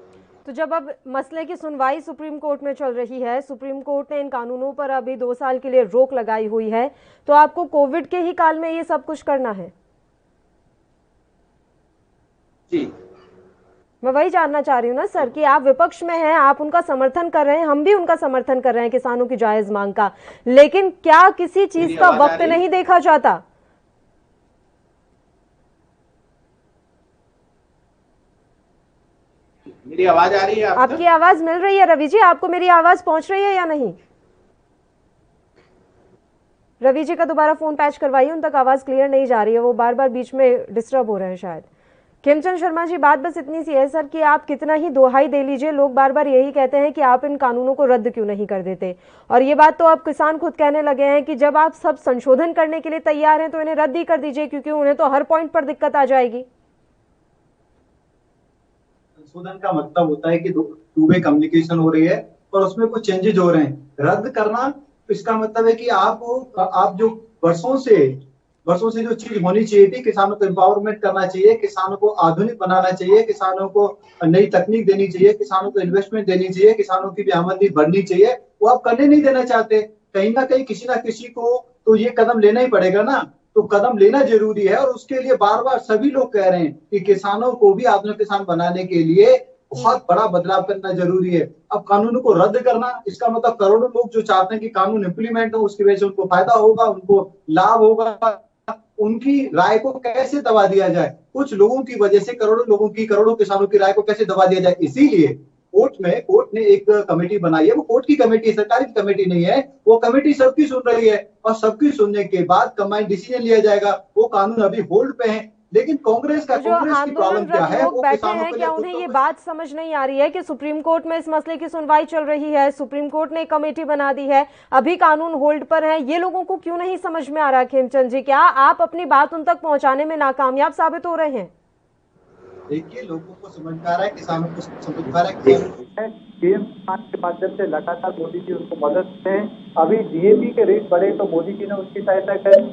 तो जब अब मसले की सुनवाई सुप्रीम कोर्ट में चल रही है, सुप्रीम कोर्ट ने इन कानूनों पर अभी 2 साल के लिए रोक लगाई हुई है, तो आपको कोविड के ही काल में ये सब कुछ करना है?
जी,
मैं वही जानना चाह रही हूँ ना सर, कि आप विपक्ष में हैं, आप उनका समर्थन कर रहे हैं, हम भी उनका समर्थन कर रहे हैं किसानों की जायज मांग का, लेकिन क्या किसी चीज का वक्त नहीं देखा जाता?
मेरी आवाज आ रही है
आपकी आवाज मिल रही है रवि जी? आपको मेरी आवाज पहुंच रही है या नहीं? रवि जी का दोबारा फोन पैच करवाइए, उन तक आवाज क्लियर नहीं जा रही है, वो बार बार बीच में डिस्टर्ब हो रहे हैं शायद। खेमचंद शर्मा जी, बात बस इतनी सी है सर कि आप कितना ही दोहाई दे लीजिए, लोग बार बार यही कहते हैं कि आप इन कानूनों को रद्द क्यों नहीं कर देते, और ये बात तो अब किसान खुद कहने लगे हैं कि जब आप सब संशोधन करने के लिए तैयार हैं तो इन्हें रद्द ही कर दीजिए, क्योंकि उन्हें तो हर पॉइंट पर दिक्कत आ जाएगी।
संशोधन का मतलब होता है कि टू वे कम्युनिकेशन हो रही है और उसमें कुछ चेंजेज हो रहे हैं। रद्द करना इसका मतलब है कि आप जो वर्षों से जो चीज होनी चाहिए थी, किसानों को एम्पावरमेंट करना चाहिए, किसानों को आधुनिक बनाना चाहिए, किसानों को नई तकनीक देनी चाहिए, किसानों को इन्वेस्टमेंट देनी चाहिए, किसानों की भी आमदनी बढ़नी चाहिए, वो आप करने नहीं देना चाहते। कहीं ना कहीं किसी ना किसी को तो ये कदम लेना ही पड़ेगा ना, तो कदम लेना जरूरी है। और उसके लिए बार बार सभी लोग कह रहे हैं कि किसानों को भी आधुनिक किसान बनाने के लिए बहुत बड़ा बदलाव करना जरूरी है। अब कानून को रद्द करना, इसका मतलब करोड़ों लोग जो चाहते हैं कि कानून इंप्लीमेंट हो, उसकी वजह से उनको फायदा होगा, उनको लाभ होगा, उनकी राय को कैसे दबा दिया जाए, कुछ लोगों की वजह से करोड़ों किसानों की राय को कैसे दबा दिया जाए। इसीलिए कोर्ट ने एक कमेटी बनाई है, वो कोर्ट की कमेटी, सरकारी की कमेटी नहीं है, वो कमेटी सबकी सुन रही है और सबकी सुनने के बाद कंबाइंड डिसीजन लिया जाएगा। वो कानून अभी होल्ड पे है, लेकिन कांग्रेस की प्रॉब्लम क्या है, वो
बैठे हैं, क्या उन्हें ये बात समझ नहीं आ रही है कि सुप्रीम कोर्ट में इस मसले की सुनवाई चल रही है, सुप्रीम कोर्ट ने एक कमेटी बना दी है, अभी कानून होल्ड पर है? ये लोगों को क्यों नहीं समझ में आ रहा? खेमचंद जी, क्या आप अपनी बात उन तक पहुंचाने में नाकामयाब साबित हो रहे हैं?
देखिए, लोगों को समझ में आ रहा है, किसानों को समझ में आ रहा है।
पीएम किसान के माध्यम से लगातार मोदी जी उनको मदद देते हैं। अभी डीएपी के रेट बढ़े तो मोदी जी ने उसकी सहायता करी,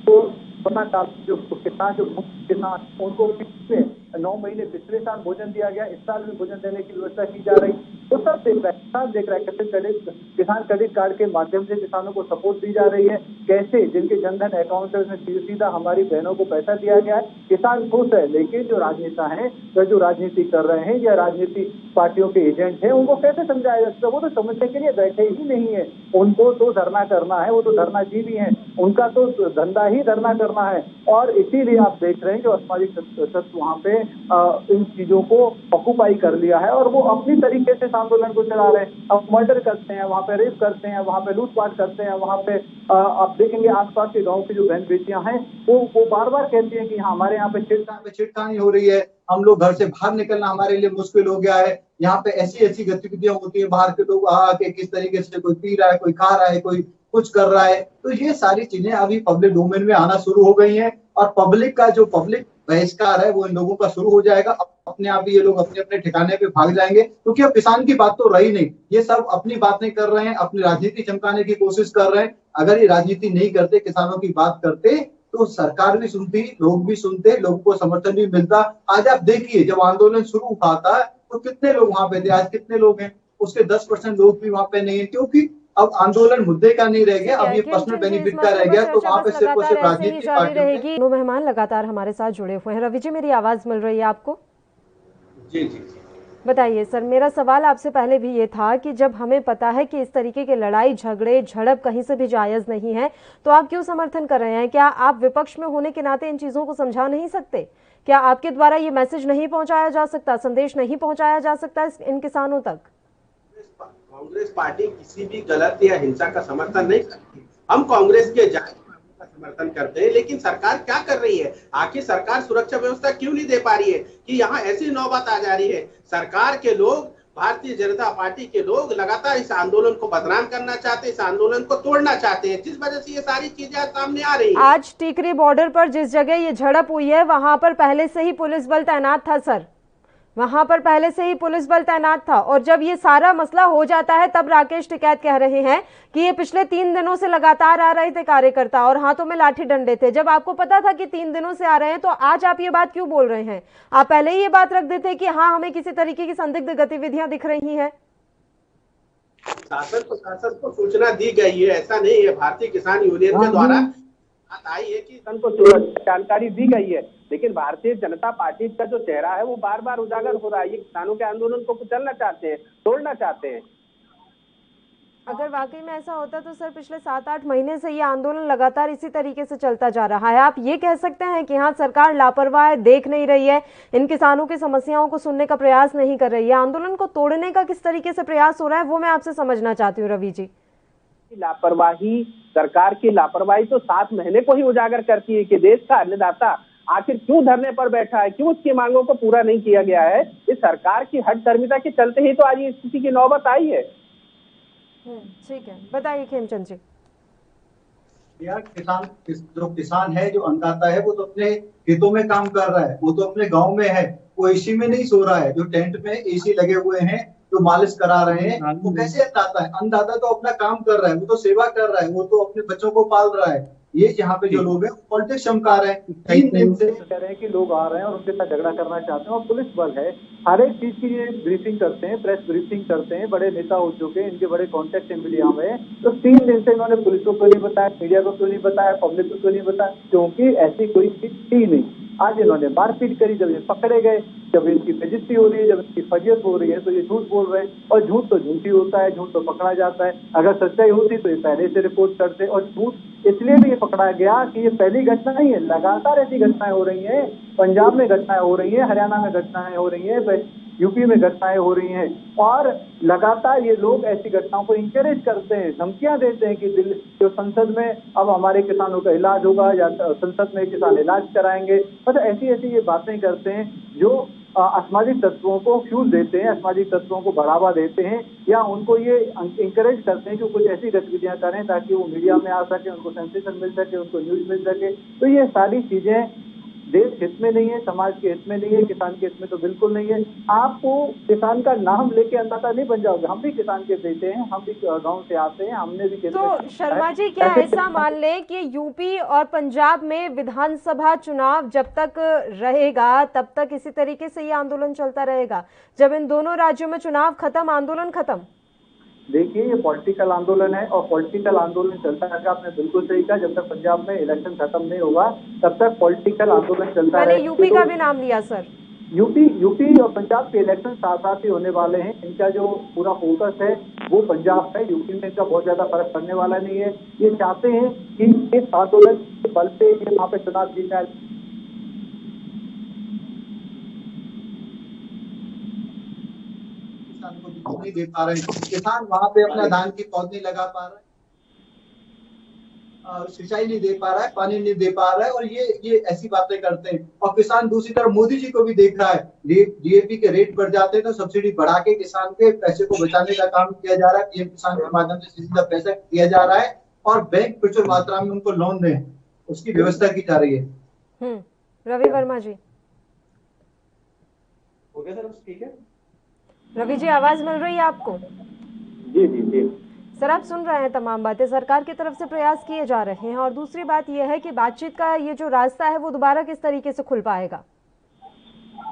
तो जो किसान उनको 9 महीने पिछले साल भोजन दिया गया, इस साल भी भोजन देने की व्यवस्था की जा रही, तो सब देख रहा है कैसे किसान क्रेडिट कार्ड के माध्यम से किसानों को सपोर्ट दी जा रही है, कैसे जिनके जनधन अकाउंट है उसमें सीधा हमारी बहनों को पैसा दिया गया है, किसान खुश है। लेकिन जो राजनेता हैं, जो राजनीति कर रहे हैं या राजनीतिक पार्टियों के एजेंट हैं, उनको कैसे समझाया जा सकता? वो तो समझने के लिए बैठे ही नहीं है, उनको तो धरना करना है, वो तो धरनाजीवी हैं, उनका तो धंधा ही धरना करना है। और इसीलिए आप देख रहे हैं जो असामाजिक तत्व वहाँ पे इन चीजों को ऑक्युपाई कर लिया है और वो अपनी तरीके से आंदोलन को चला रहे हैं। अब मर्डर करते हैं, वहाँ पे रेप करते हैं, वहाँ पे लूटपाट करते हैं, वहाँ पे आप देखेंगे आसपास के गाँव की जो बहन बेटियां हैं वो बार बार कहती हैं कि हमारे यहाँ पे
छेड़खानी हो रही है, हम लोग घर से बाहर निकलना हमारे लिए मुश्किल हो गया है, यहाँ पे ऐसी गतिविधियां होती है, बाहर के लोग आके किस तरीके से कोई पी रहा है, कोई खा रहा है, कोई कुछ कर रहा है। तो ये सारी चीजें अभी पब्लिक डोमेन में आना शुरू हो गई हैं और पब्लिक बहिष्कार है वो इन लोगों का शुरू हो जाएगा। अपने आप ही ये लोग अपने अपने ठिकाने पे भाग जाएंगे, क्योंकि अब किसान की बात तो रही नहीं, ये सब अपनी बातें कर रहे हैं, अपनी राजनीति चमकाने की कोशिश कर रहे हैं। अगर ये राजनीति नहीं करते, किसानों की बात करते, तो सरकार भी सुनती, लोग भी सुनते, लोगों को समर्थन भी मिलता। आज आप देखिए, जब आंदोलन शुरू हुआ था तो कितने लोग वहां पे थे, आज कितने लोग हैं? उसके 10% लोग भी वहां पे नहीं है, क्योंकि अब आंदोलन मुद्दे का नहीं रह गया, अब ये पर्सनल बेनिफिट का रह गया। तो वहां पे सिर्फ और सिर्फ राजनीतिक पार्टियों ने।
दोनों मेहमान लगातार हमारे साथ जुड़े हुए हैं। रवि जी, मेरी आवाज मिल रही है आपको?
जी जी।
बताइए सर, मेरा सवाल आपसे पहले भी ये था कि जब हमें पता है कि इस तरीके के लड़ाई झगड़े झड़प कहीं से भी जायज नहीं है, तो आप क्यों समर्थन कर रहे हैं? क्या आप विपक्ष में होने के नाते इन चीजों को समझा नहीं सकते? क्या आपके द्वारा ये मैसेज नहीं पहुंचाया जा सकता, संदेश नहीं पहुंचाया जा सकता इन किसानों तक?
कांग्रेस पार्टी किसी भी गलत या हिंसा का समर्थन नहीं करती। हम कांग्रेस के जायज का समर्थन करते हैं, लेकिन सरकार क्या कर रही है? आखिर सरकार सुरक्षा व्यवस्था क्यों नहीं दे पा रही है कि यहाँ ऐसी नौबत आ जा रही है? सरकार के लोग, भारतीय जनता पार्टी के लोग लगातार इस आंदोलन को बदनाम करना चाहते हैं, इस आंदोलन को तोड़ना चाहते हैं, जिस वजह से ये सारी चीजें सामने आ रही हैं।
आज टिकरी बॉर्डर पर जिस जगह ये झड़प हुई है, वहां पर पहले से ही पुलिस बल तैनात था सर, वहां पर पहले से ही पुलिस बल तैनात था। और जब ये सारा मसला हो जाता है, तब राकेश टिकैत कह रहे हैं कि ये पिछले 3 दिनों से लगातार आ रहे थे कार्यकर्ता और हाथों में लाठी डंडे थे। जब आपको पता था कि 3 दिनों से आ रहे हैं, तो आज आप ये बात क्यों बोल रहे हैं? आप पहले ही ये बात रख देते कि हाँ, हमें किसी तरीके की संदिग्ध गतिविधियां दिख रही हैं।
शासन प्रशासन को सूचना दी गई है, ऐसा नहीं है। भारतीय किसान यूनियन के द्वारा बात आई है कि को जानकारी दी गई है, लेकिन भारतीय जनता पार्टी का जो चेहरा है वो बार बार उजागर हो रहा है। ये किसानों के आंदोलन को कुचलना चाहते हैं, तोड़ना चाहते हैं।
अगर वाकई में ऐसा होता तो सर, पिछले 7-8 महीने से ये आंदोलन लगातार इसी तरीके से चलता जा रहा है। आप ये कह सकते हैं कि हाँ, सरकार लापरवाह है, देख नहीं रही है, इन किसानों की समस्याओं को सुनने का प्रयास नहीं कर रही है। आंदोलन को तोड़ने का किस तरीके से प्रयास हो रहा है, वो मैं आपसे समझना चाहती हूँ रवि जी।
लापरवाही, सरकार की लापरवाही तो 7 महीने को ही उजागर करती है कि देश का अन्नदाता आखिर क्यों धरने पर बैठा है, क्यों उसकी मांगों को पूरा नहीं किया गया है। इस सरकार की हठधर्मिता के चलते ही तो आज इस स्थिति की नौबत आई है।
ठीक है, बताइए खेमचंद जी।
यार, जो किसान है, जो अन्नदाता है, वो तो अपने खेतों में काम कर रहा है, वो तो अपने गांव में है, वो एसी में नहीं सो रहा है। जो टेंट में एसी लगे हुए हैं, जो मालिश करा रहे हैं, वो कैसे अन्नदाता है? अन्नदाता तो अपना काम कर रहा है, वो तो सेवा कर रहा है, वो तो अपने बच्चों को पाल रहा है। ये यहाँ पे जो लोग हैं पॉलिटिक्स चमका रहे हैं। 3 दिन से कह रहे हैं कि लोग आ रहे हैं और उनके साथ झगड़ा करना चाहते हैं, और पुलिस बल है, हर एक चीज की ये ब्रीफिंग करते हैं, प्रेस ब्रीफिंग करते हैं। बड़े नेता हो चुके हैं, इनके बड़े कॉन्टेक्ट मीडिया में। तो 3 दिन से इन्होंने पुलिस को क्यों नहीं बताया, मीडिया को क्यों नहीं बताया, पब्लिक को क्यों नहीं बताया? क्योंकि ऐसी कोई चीज थी नहीं। आज इन्होंने मारपीट करी, जब ये पकड़े गए, जब इनकी बेइज्जती हो रही है, जब इनकी फजीयत हो रही है, तो ये झूठ बोल रहे हैं। और झूठ तो झूठ ही होता है, झूठ तो पकड़ा जाता है। अगर सच्चाई होती तो ये पहले से रिपोर्ट करते। और झूठ इसलिए भी ये पकड़ा गया कि ये पहली घटना नहीं है, लगातार ऐसी घटनाएं हो रही हैं। पंजाब में घटनाएं हो रही है, हरियाणा में घटनाएं हो रही है, यूपी में घटनाएं हो रही हैं, और लगातार ये लोग ऐसी घटनाओं को इंकरेज करते हैं, धमकियां देते हैं कि दिल्ली जो संसद में अब हमारे किसानों का इलाज होगा, या संसद में किसान इलाज कराएंगे। मतलब ऐसी ये बातें करते हैं जो असामाजिक तत्वों को फ्यूल देते हैं, असामाजिक तत्वों को बढ़ावा देते हैं, या उनको ये इंकरेज करते हैं कि कुछ ऐसी गतिविधियां करें ताकि वो मीडिया में आ सके, उनको सेंसेशन मिल सके, उनको न्यूज मिल सके। तो ये सारी चीजें देश हित में नहीं है, समाज के हित में नहीं है, किसान के हित में तो बिल्कुल नहीं है। आपको किसान का नाम लेके अन्नदाता नहीं बन जाओगे। हम भी किसान के बेटे हैं, हम भी गांव से आते हैं, हमने भी।
तो शर्मा जी, क्या ऐसा मान लें कि यूपी और पंजाब में विधानसभा चुनाव जब तक रहेगा, तब तक इसी तरीके से ये आंदोलन चलता रहेगा? जब इन दोनों राज्यों में चुनाव खत्म, आंदोलन खत्म?
देखिए, ये पॉलिटिकल आंदोलन है और पॉलिटिकल आंदोलन चलता रहेगा। आपने बिल्कुल सही कहा, जब तक पंजाब में इलेक्शन खत्म नहीं होगा तब तक पॉलिटिकल आंदोलन चलता रहेगा।
मैंने यूपी का भी नाम लिया सर।
यूपी और पंजाब के इलेक्शन साथ साथ ही होने वाले हैं। इनका जो पूरा फोकस है वो पंजाब है, यूपी में इनका बहुत ज्यादा फर्क पड़ने वाला नहीं है। ये चाहते हैं कि इस आंदोलन के बल पे ये वहाँ पे चुनाव जीता है।
नहीं दे पा रहे हैं, किसान वहां पे अपना धान की पौध नहीं लगा पा रहा है, सिंचाई नहीं दे पा रहा है, पानी नहीं दे पा रहा है, और ये ऐसी बातें करते हैं। और किसान दूसरी तरफ मोदी जी को भी देख रहा है, डीएपी के रेट बढ़ जाते हैं तो सब्सिडी बढ़ा के किसान के पैसे को बचाने का काम किया जा रहा है। पीएम किसान के माध्यम से सीधा पैसा दिया जा रहा है, और बैंक प्रचुर मात्रा में उनको लोन दें, उसकी व्यवस्था की जा रही है।
रवि वर्मा जी।
हो गया सर, ठीक है।
रवि जी, आवाज मिल रही है आपको?
जी जी जी।
सर, आप सुन रहे हैं तमाम बातें, सरकार की तरफ से प्रयास किए जा रहे हैं, और दूसरी बात यह है कि बातचीत का ये जो रास्ता है वो दोबारा किस तरीके से खुल पाएगा?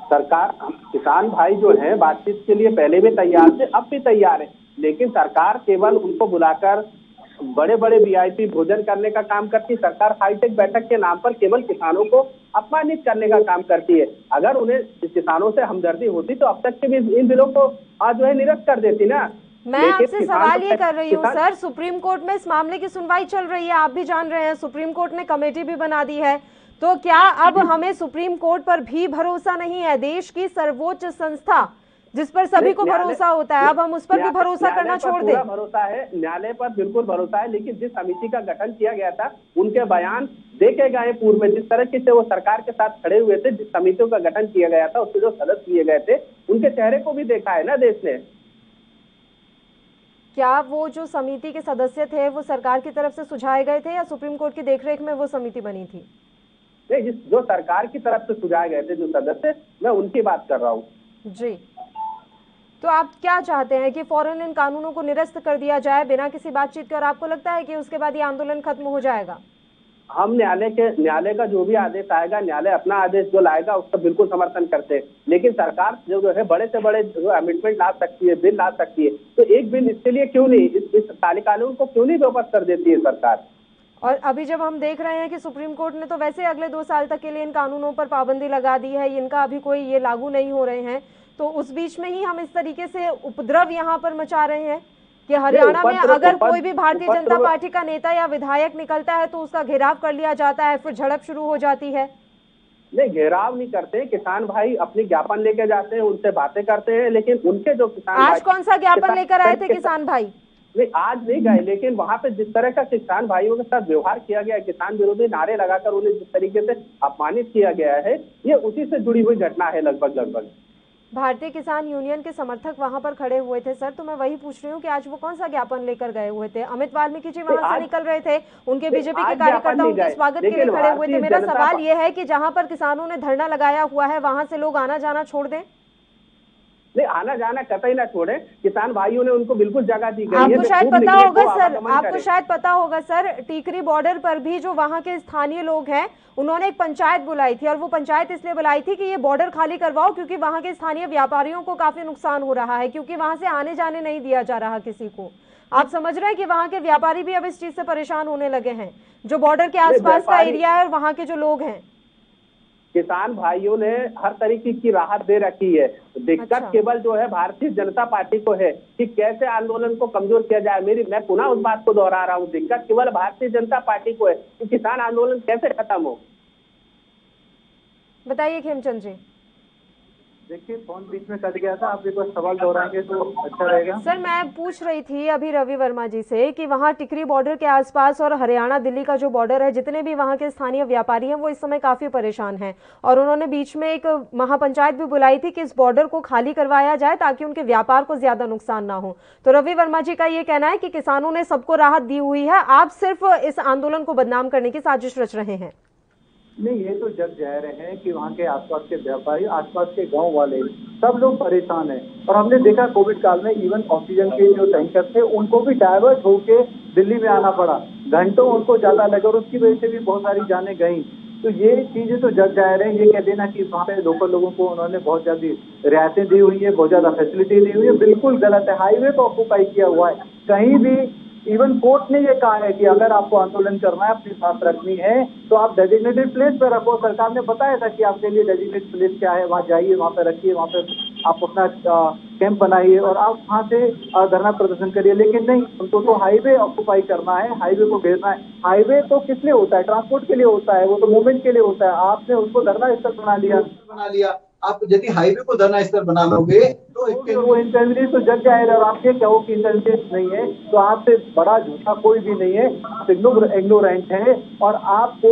सरकार, किसान भाई जो है बातचीत के लिए पहले भी तैयार थे, अब भी तैयार है, लेकिन सरकार केवल उनको बुलाकर बड़े बड़े वीआईपी भोजन करने का काम करती है। सरकार हाईटेक बैठक के नाम पर केवल किसानों को अपमानित करने का काम करती है। अगर उन्हें किसानों से हमदर्दी होती तो अब तक के भी इन बिलों को आज जो है निरस्त कर देती ना।
मैं आपसे सवाल ये कर रही हूँ सर, सुप्रीम कोर्ट में इस मामले की सुनवाई चल रही है, आप भी जान रहे हैं, सुप्रीम कोर्ट ने कमेटी भी बना दी है, तो क्या अब हमें सुप्रीम कोर्ट पर भी भरोसा नहीं है? देश की सर्वोच्च संस्था जिस पर सभी को भरोसा होता है, अब हम उस पर भी भरोसा करना छोड़ दें?
भरोसा है, न्यायालय पर बिल्कुल भरोसा है, लेकिन जिस समिति का गठन किया गया था उनके बयान देखे गए पूर्व में, जिस तरह से वो सरकार के साथ खड़े हुए थे, जिस समितियों का गठन किया गया था उसके जो सदस्य किए गए थे उनके चेहरे को भी देखा है ना देश ने।
क्या वो जो समिति के सदस्य थे वो सरकार की तरफ से सुझाए गए थे या सुप्रीम कोर्ट की देखरेख में वो समिति बनी थी?
नहीं, जो सरकार की तरफ से सुझाए गए थे जो सदस्य, मैं उनकी बात कर रहा हूँ।
जी, तो आप क्या चाहते हैं कि फौरन इन कानूनों को निरस्त कर दिया जाए बिना किसी बातचीत के, और आपको लगता है कि उसके बाद ये आंदोलन खत्म हो जाएगा?
हम न्यायालय का जो भी आदेश आएगा, न्यायालय अपना आदेश जो लाएगा उसका बिल्कुल समर्थन करते हैं, लेकिन सरकार जो है बड़े से बड़े जो अमेंडमेंट ला सकती है, बिल ला सकती है, तो एक बिल इसके लिए क्यों नहीं, इस काले कानून को क्यों नहीं वापस कर देती है सरकार?
और अभी जब हम देख रहे हैं कि सुप्रीम कोर्ट ने तो वैसे अगले 2 साल तक के लिए इन कानूनों पर पाबंदी लगा दी है, इनका अभी कोई ये लागू नहीं हो रहे हैं, तो उस बीच में ही हम इस तरीके से उपद्रव यहाँ पर मचा रहे हैं कि हरियाणा में अगर कोई भी भारतीय जनता पार्टी का नेता या विधायक निकलता है तो उसका घेराव कर लिया जाता है, फिर झड़प शुरू हो जाती है।
नहीं, घेराव नहीं करते, किसान भाई अपनी ज्ञापन लेके जाते हैं, उनसे बातें करते हैं, लेकिन उनके जो किसान
आज कौन सा ज्ञापन लेकर आए थे किसान भाई?
नहीं, आज नहीं गए, लेकिन वहां पे जिस तरह का किसान भाइयों के साथ व्यवहार किया गया, किसान विरोधी नारे लगाकर उन्हें जिस तरीके से अपमानित किया गया है, ये उसी से जुड़ी हुई घटना है लगभग।
भारतीय किसान यूनियन के समर्थक वहां पर खड़े हुए थे सर, तो मैं वही पूछ रही हूँ कि आज वो कौन सा ज्ञापन लेकर गए हुए थे? अमित वाल्मीकि जी वहां से निकल रहे थे, उनके बीजेपी के कार्यकर्ता उनके स्वागत के लिए खड़े हुए थे। मेरा सवाल ये है कि जहां पर किसानों ने धरना लगाया हुआ है वहां से लोग आना जाना छोड़ दें?
नहीं, आना जाना कतई ना छोड़े, किसान भाइयों ने उनको बिल्कुल जगह दी गई है।
आपको शायद पता होगा सर, आपको शायद पता होगा सर, टीकरी बॉर्डर पर भी जो वहां के स्थानीय लोग हैं उन्होंने एक पंचायत बुलाई थी, और वो पंचायत इसलिए बुलाई थी कि ये बॉर्डर खाली करवाओ क्योंकि वहां के स्थानीय व्यापारियों को काफी नुकसान हो रहा है, क्योंकि वहां से आने जाने नहीं दिया जा रहा किसी को। आप समझ रहे हैं कि वहां के व्यापारी भी अब इस चीज से परेशान होने लगे हैं, जो बॉर्डर के आसपास का एरिया है और वहां के जो लोग हैं।
किसान भाइयों ने हर तरीके की राहत दे रखी है, दिक्कत केवल जो है भारतीय जनता पार्टी को है कि कैसे आंदोलन को कमजोर किया जाए। मैं पुनः उस बात को दोहरा रहा हूँ, दिक्कत केवल भारतीय जनता पार्टी को है कि किसान आंदोलन कैसे खत्म हो।
बताइए खेमचंद जी।
देखिए, फोन बीच में कट गया था, आप एक बार सवाल दोहराएंगे तो अच्छा रहेगा।
सर, मैं पूछ रही थी अभी रवि वर्मा जी से कि वहाँ टिकरी बॉर्डर के आसपास और हरियाणा दिल्ली का जो बॉर्डर है, जितने भी वहाँ के स्थानीय व्यापारी हैं वो इस समय काफी परेशान हैं, और उन्होंने बीच में एक महापंचायत भी बुलाई थी कि इस बॉर्डर को खाली करवाया जाए ताकि उनके व्यापार को ज्यादा नुकसान ना हो। तो रवि वर्मा जी का ये कहना है कि किसानों ने सबको राहत दी हुई है, आप सिर्फ इस आंदोलन को बदनाम करने की साजिश रच रहे हैं।
नहीं, ये तो जग जा रहे हैं कि वहाँ के आसपास के व्यापारी, आसपास के गांव वाले सब लोग परेशान हैं, और हमने देखा कोविड काल में इवन ऑक्सीजन के जो टैंकर थे उनको भी डाइवर्ट होके दिल्ली में आना पड़ा, घंटों उनको ज्यादा लगे और उसकी वजह से भी बहुत सारी जानें गई। तो ये चीजें तो जग जा रहे हैं। ये कह देना कि वहाँ पे लोकल लोगों को उन्होंने बहुत ज्यादा रियायतें दी हुई है, बहुत ज्यादा फैसिलिटी दी हुई है, बिल्कुल गलत है। हाईवे को ऑक्यूपाई किया हुआ है, कहीं भी इवन कोर्ट ने ये कहा है कि अगर आपको आंदोलन करना है, अपनी सांस रखनी है, तो आप डेजिग्नेटेड प्लेस पे रखो। सरकार ने बताया था कि आपके लिए डेजिग्नेटेड प्लेस क्या है, वहाँ जाइए, वहाँ पे रखिए, वहाँ पे आप अपना कैंप बनाइए और आप वहाँ से धरना प्रदर्शन करिए। लेकिन नहीं, उनको तो हाईवे ऑक्यूपाई करना है, हाईवे को घेरना है। हाईवे तो किस लिए होता है? ट्रांसपोर्ट के लिए होता है, वो तो मूवमेंट के लिए होता है। आपने उसको धरना स्थल बना लिया।
आप यदि हाईवे को धरना स्थल बना लोगे तो
वो इनकन्वीनियंस तो जग जाएगा, और आप ये कहो कि इनकन्वीनियंस नहीं है, तो आपसे बड़ा झूठा कोई भी नहीं है। आप इग्नोरेंट हैं और आपको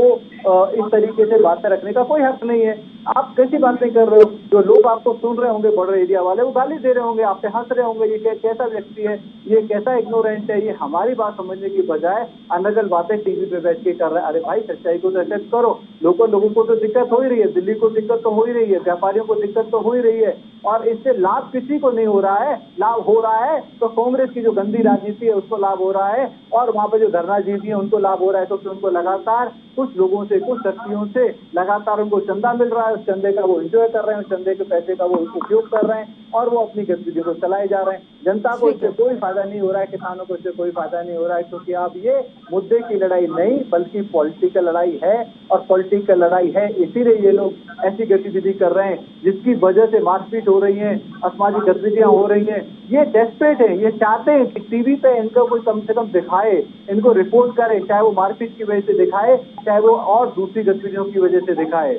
इस तरीके से बातें रखने का कोई हक नहीं है। आप कैसी बातें कर रहे हो? जो लोग आपको सुन रहे होंगे बॉर्डर एरिया वाले, वो गाली दे रहे होंगे, आप पे हंस रहे होंगे, ये कैसा व्यक्ति है, ये कैसा इग्नोरेंट है, ये हमारी बात समझने की बजाय अनगल बातें टीवी पे बैठ के कर रहा है। अरे भाई, सच्चाई को तो एक्सेप्ट करो। लोगों को तो दिक्कत हो ही रही है, दिल्ली को दिक्कत तो हो ही रही है, व्यापारियों को दिक्कत तो हो ही रही है, और इससे लाभ किसी को नहीं हो रहा है। लाभ हो रहा है तो कांग्रेस की जो गंदी राजनीति है उसको लाभ हो रहा है, और वहां पर जो धरना जीती है उनको लाभ हो रहा है, क्योंकि उनको लगातार कुछ लोगों से, कुछ शक्तियों से लगातार उनको चंदा मिल रहा है, उस चंदे का वो एंजॉय कर रहे हैं, उस चंदे के पैसे का वो उपयोग कर रहे हैं, और वो अपनी गतिविधियों को चलाए जा रहे हैं। जनता को इससे कोई फायदा नहीं हो रहा है, किसानों को इससे कोई फायदा नहीं हो रहा है, क्योंकि अब ये मुद्दे की लड़ाई नहीं बल्कि पॉलिटिकल लड़ाई है, और पॉलिटिकल लड़ाई है इसीलिए ये लोग ऐसी गतिविधि कर रहे हैं जिसकी वजह से मारपीट हो रही है, असामाजिक गतिविधियां हो रही हैं। ये डेस्परेट है, ये चाहते हैं कि टीवी पे इनको कोई कम से कम दिखाए, इनको रिपोर्ट करे, चाहे वो मारपीट की वजह से दिखाए, चाहे वो और दूसरी गतिविधियों की वजह से दिखाए।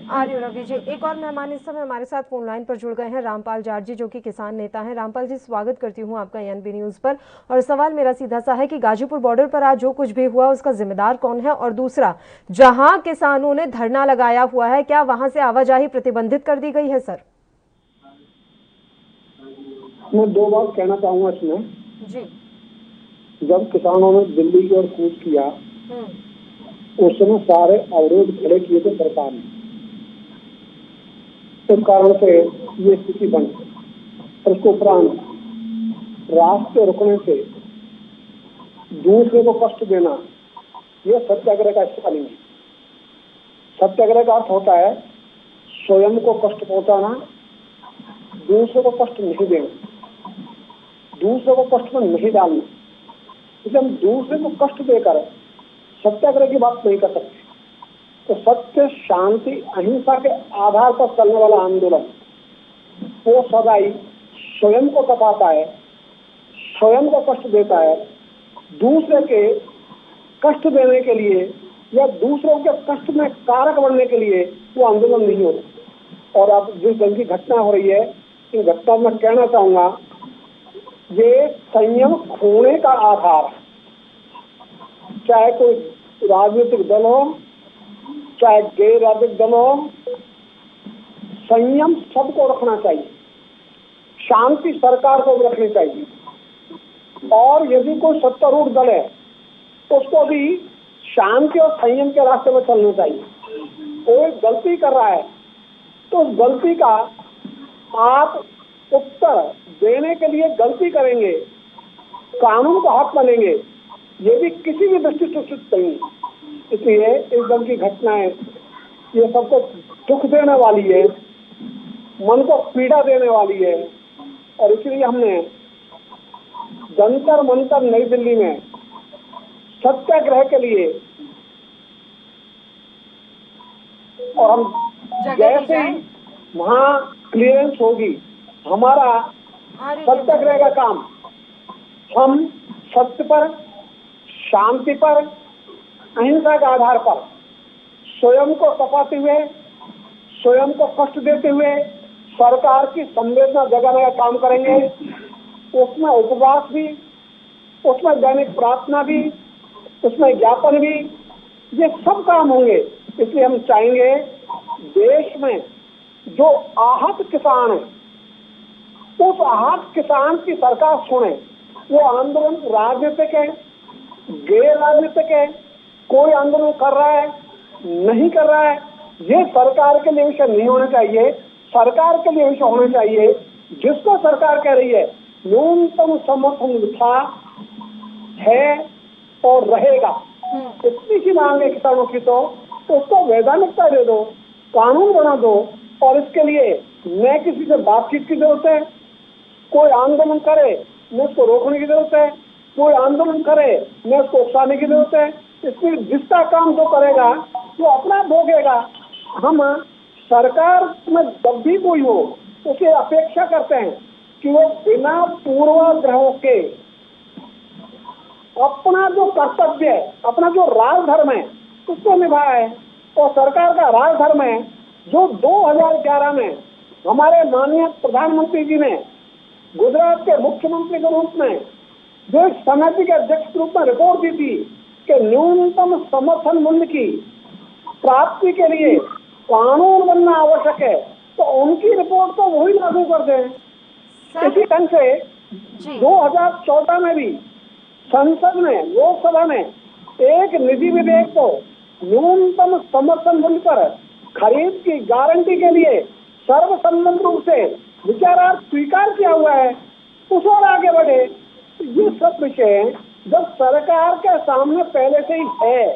आर्य रवि जी, एक और मेहमान इस समय हमारे साथ फोन लाइन पर जुड़ गए हैं, रामपाल जाट जी, जो कि किसान नेता हैं। रामपाल जी, स्वागत करती हूं आपका एएनबी न्यूज पर। और सवाल मेरा सीधा सा है कि गाजीपुर बॉर्डर पर आज जो कुछ भी हुआ उसका जिम्मेदार कौन है, और दूसरा, जहां किसानों ने धरना लगाया हुआ है, क्या वहां से आवाजाही प्रतिबंधित कर दी गई है? सर,
मैं दो बात कहना चाहूंगा इसमें
जी।
जब किसानों ने दिल्ली की ओर कूच किया उस समय सारे अवरोध खड़े किए थे सरकार ने, इस कारण से ये स्थिति बनी। और उसके उपरांत रास्ते रुकने से दूसरे को कष्ट देना, यह सत्याग्रह का हिस्सा नहीं है। सत्याग्रह का अर्थ होता है स्वयं को कष्ट पहुंचाना, दूसरे को कष्ट नहीं देना, दूसरे को कष्ट में नहीं डालना। इसलिए हम दूसरे को कष्ट देकर सत्याग्रह की बात नहीं कर सकते। तो सत्य, शांति, अहिंसा के आधार पर चलने वाला आंदोलन वो सदाई स्वयं को तपाता है, स्वयं को कष्ट देता है। दूसरे के कष्ट देने के लिए या दूसरों के कष्ट में कारक बनने के लिए वो आंदोलन नहीं होता। और अब जिस ढंग की घटना हो रही है, इन घटनाओं में कहना चाहूंगा, ये संयम खोने का आधार है। चाहे कोई राजनीतिक दल हो, चाहे गैर राजनीतिक दल हो, संयम सबको रखना चाहिए, शांति सरकार को भी रखनी चाहिए। और यदि कोई सत्तारूढ़ दल है उसको भी शांति और संयम के रास्ते में चलना चाहिए। कोई गलती कर रहा है तो उस गलती का आप उत्तर देने के लिए गलती करेंगे, कानून को हाथ मानेंगे, ये भी किसी भी दृष्टि से उचित नहीं। इसलिए इस दल की घटनाएं ये सबको दुख देने वाली है, मन को पीड़ा देने वाली है। और इसलिए हमने जंतर मंतर नई दिल्ली में सत्याग्रह के लिए, और हम जैसे ही वहाँ क्लियरेंस होगी हमारा सत्याग्रह का काम, हम सत्य पर, शांति पर, अहिंसा के आधार पर स्वयं को तपाते हुए, स्वयं को कष्ट देते हुए सरकार की संवेदना जगाने का काम करेंगे। उसमें उपवास भी, उसमें दैनिक प्रार्थना भी, उसमें ज्ञापन भी, ये सब काम होंगे। इसलिए हम चाहेंगे देश में जो आहत किसान है, उस आहत किसान की सरकार सुने। वो आंदोलन राजनीतिक है, गैर राजनीतिक है, कोई आंदोलन कर रहा है, नहीं कर रहा है, ये सरकार के लिए विषय नहीं होना चाहिए। सरकार के लिए विषय होना चाहिए जिसको सरकार कह रही है न्यूनतम समर्थन था, है और रहेगा। इतनी सी मांग है किसानों की, तो उसको वैधानिकता दे दो, कानून बना दो। और इसके लिए न किसी से बातचीत की जरूरत है, कोई आंदोलन करे न उसको रोकने की जरूरत है, कोई आंदोलन करे न उसको उकसाने की जरूरत है। इसलिए जिसका काम जो करेगा वो अपना भोगेगा। हम सरकार में जब भी कोई हो उसे अपेक्षा करते हैं कि वो बिना पूर्वाग्रहों के अपना जो कर्तव्य है, अपना जो राजधर्म है उसको निभाए। और सरकार का राजधर्म है जो 2011 में हमारे माननीय प्रधानमंत्री जी ने गुजरात के मुख्यमंत्री के रूप में जो एक समिति के अध्यक्ष के रूप में रिपोर्ट दी थी कि न्यूनतम समर्थन मूल्य की प्राप्ति के लिए कानून बनना आवश्यक है, तो उनकी रिपोर्ट को वही लागू कर दें। इसी ढंग से 2014 में भी संसद में, लोकसभा में एक निजी विधेयक को न्यूनतम समर्थन मूल्य पर खरीद की गारंटी के लिए सर्वसम्मत रूप से विचारार्थ स्वीकार किया हुआ है। उस और आगे बढ़े। ये सब विषय जब सरकार के सामने पहले से ही है।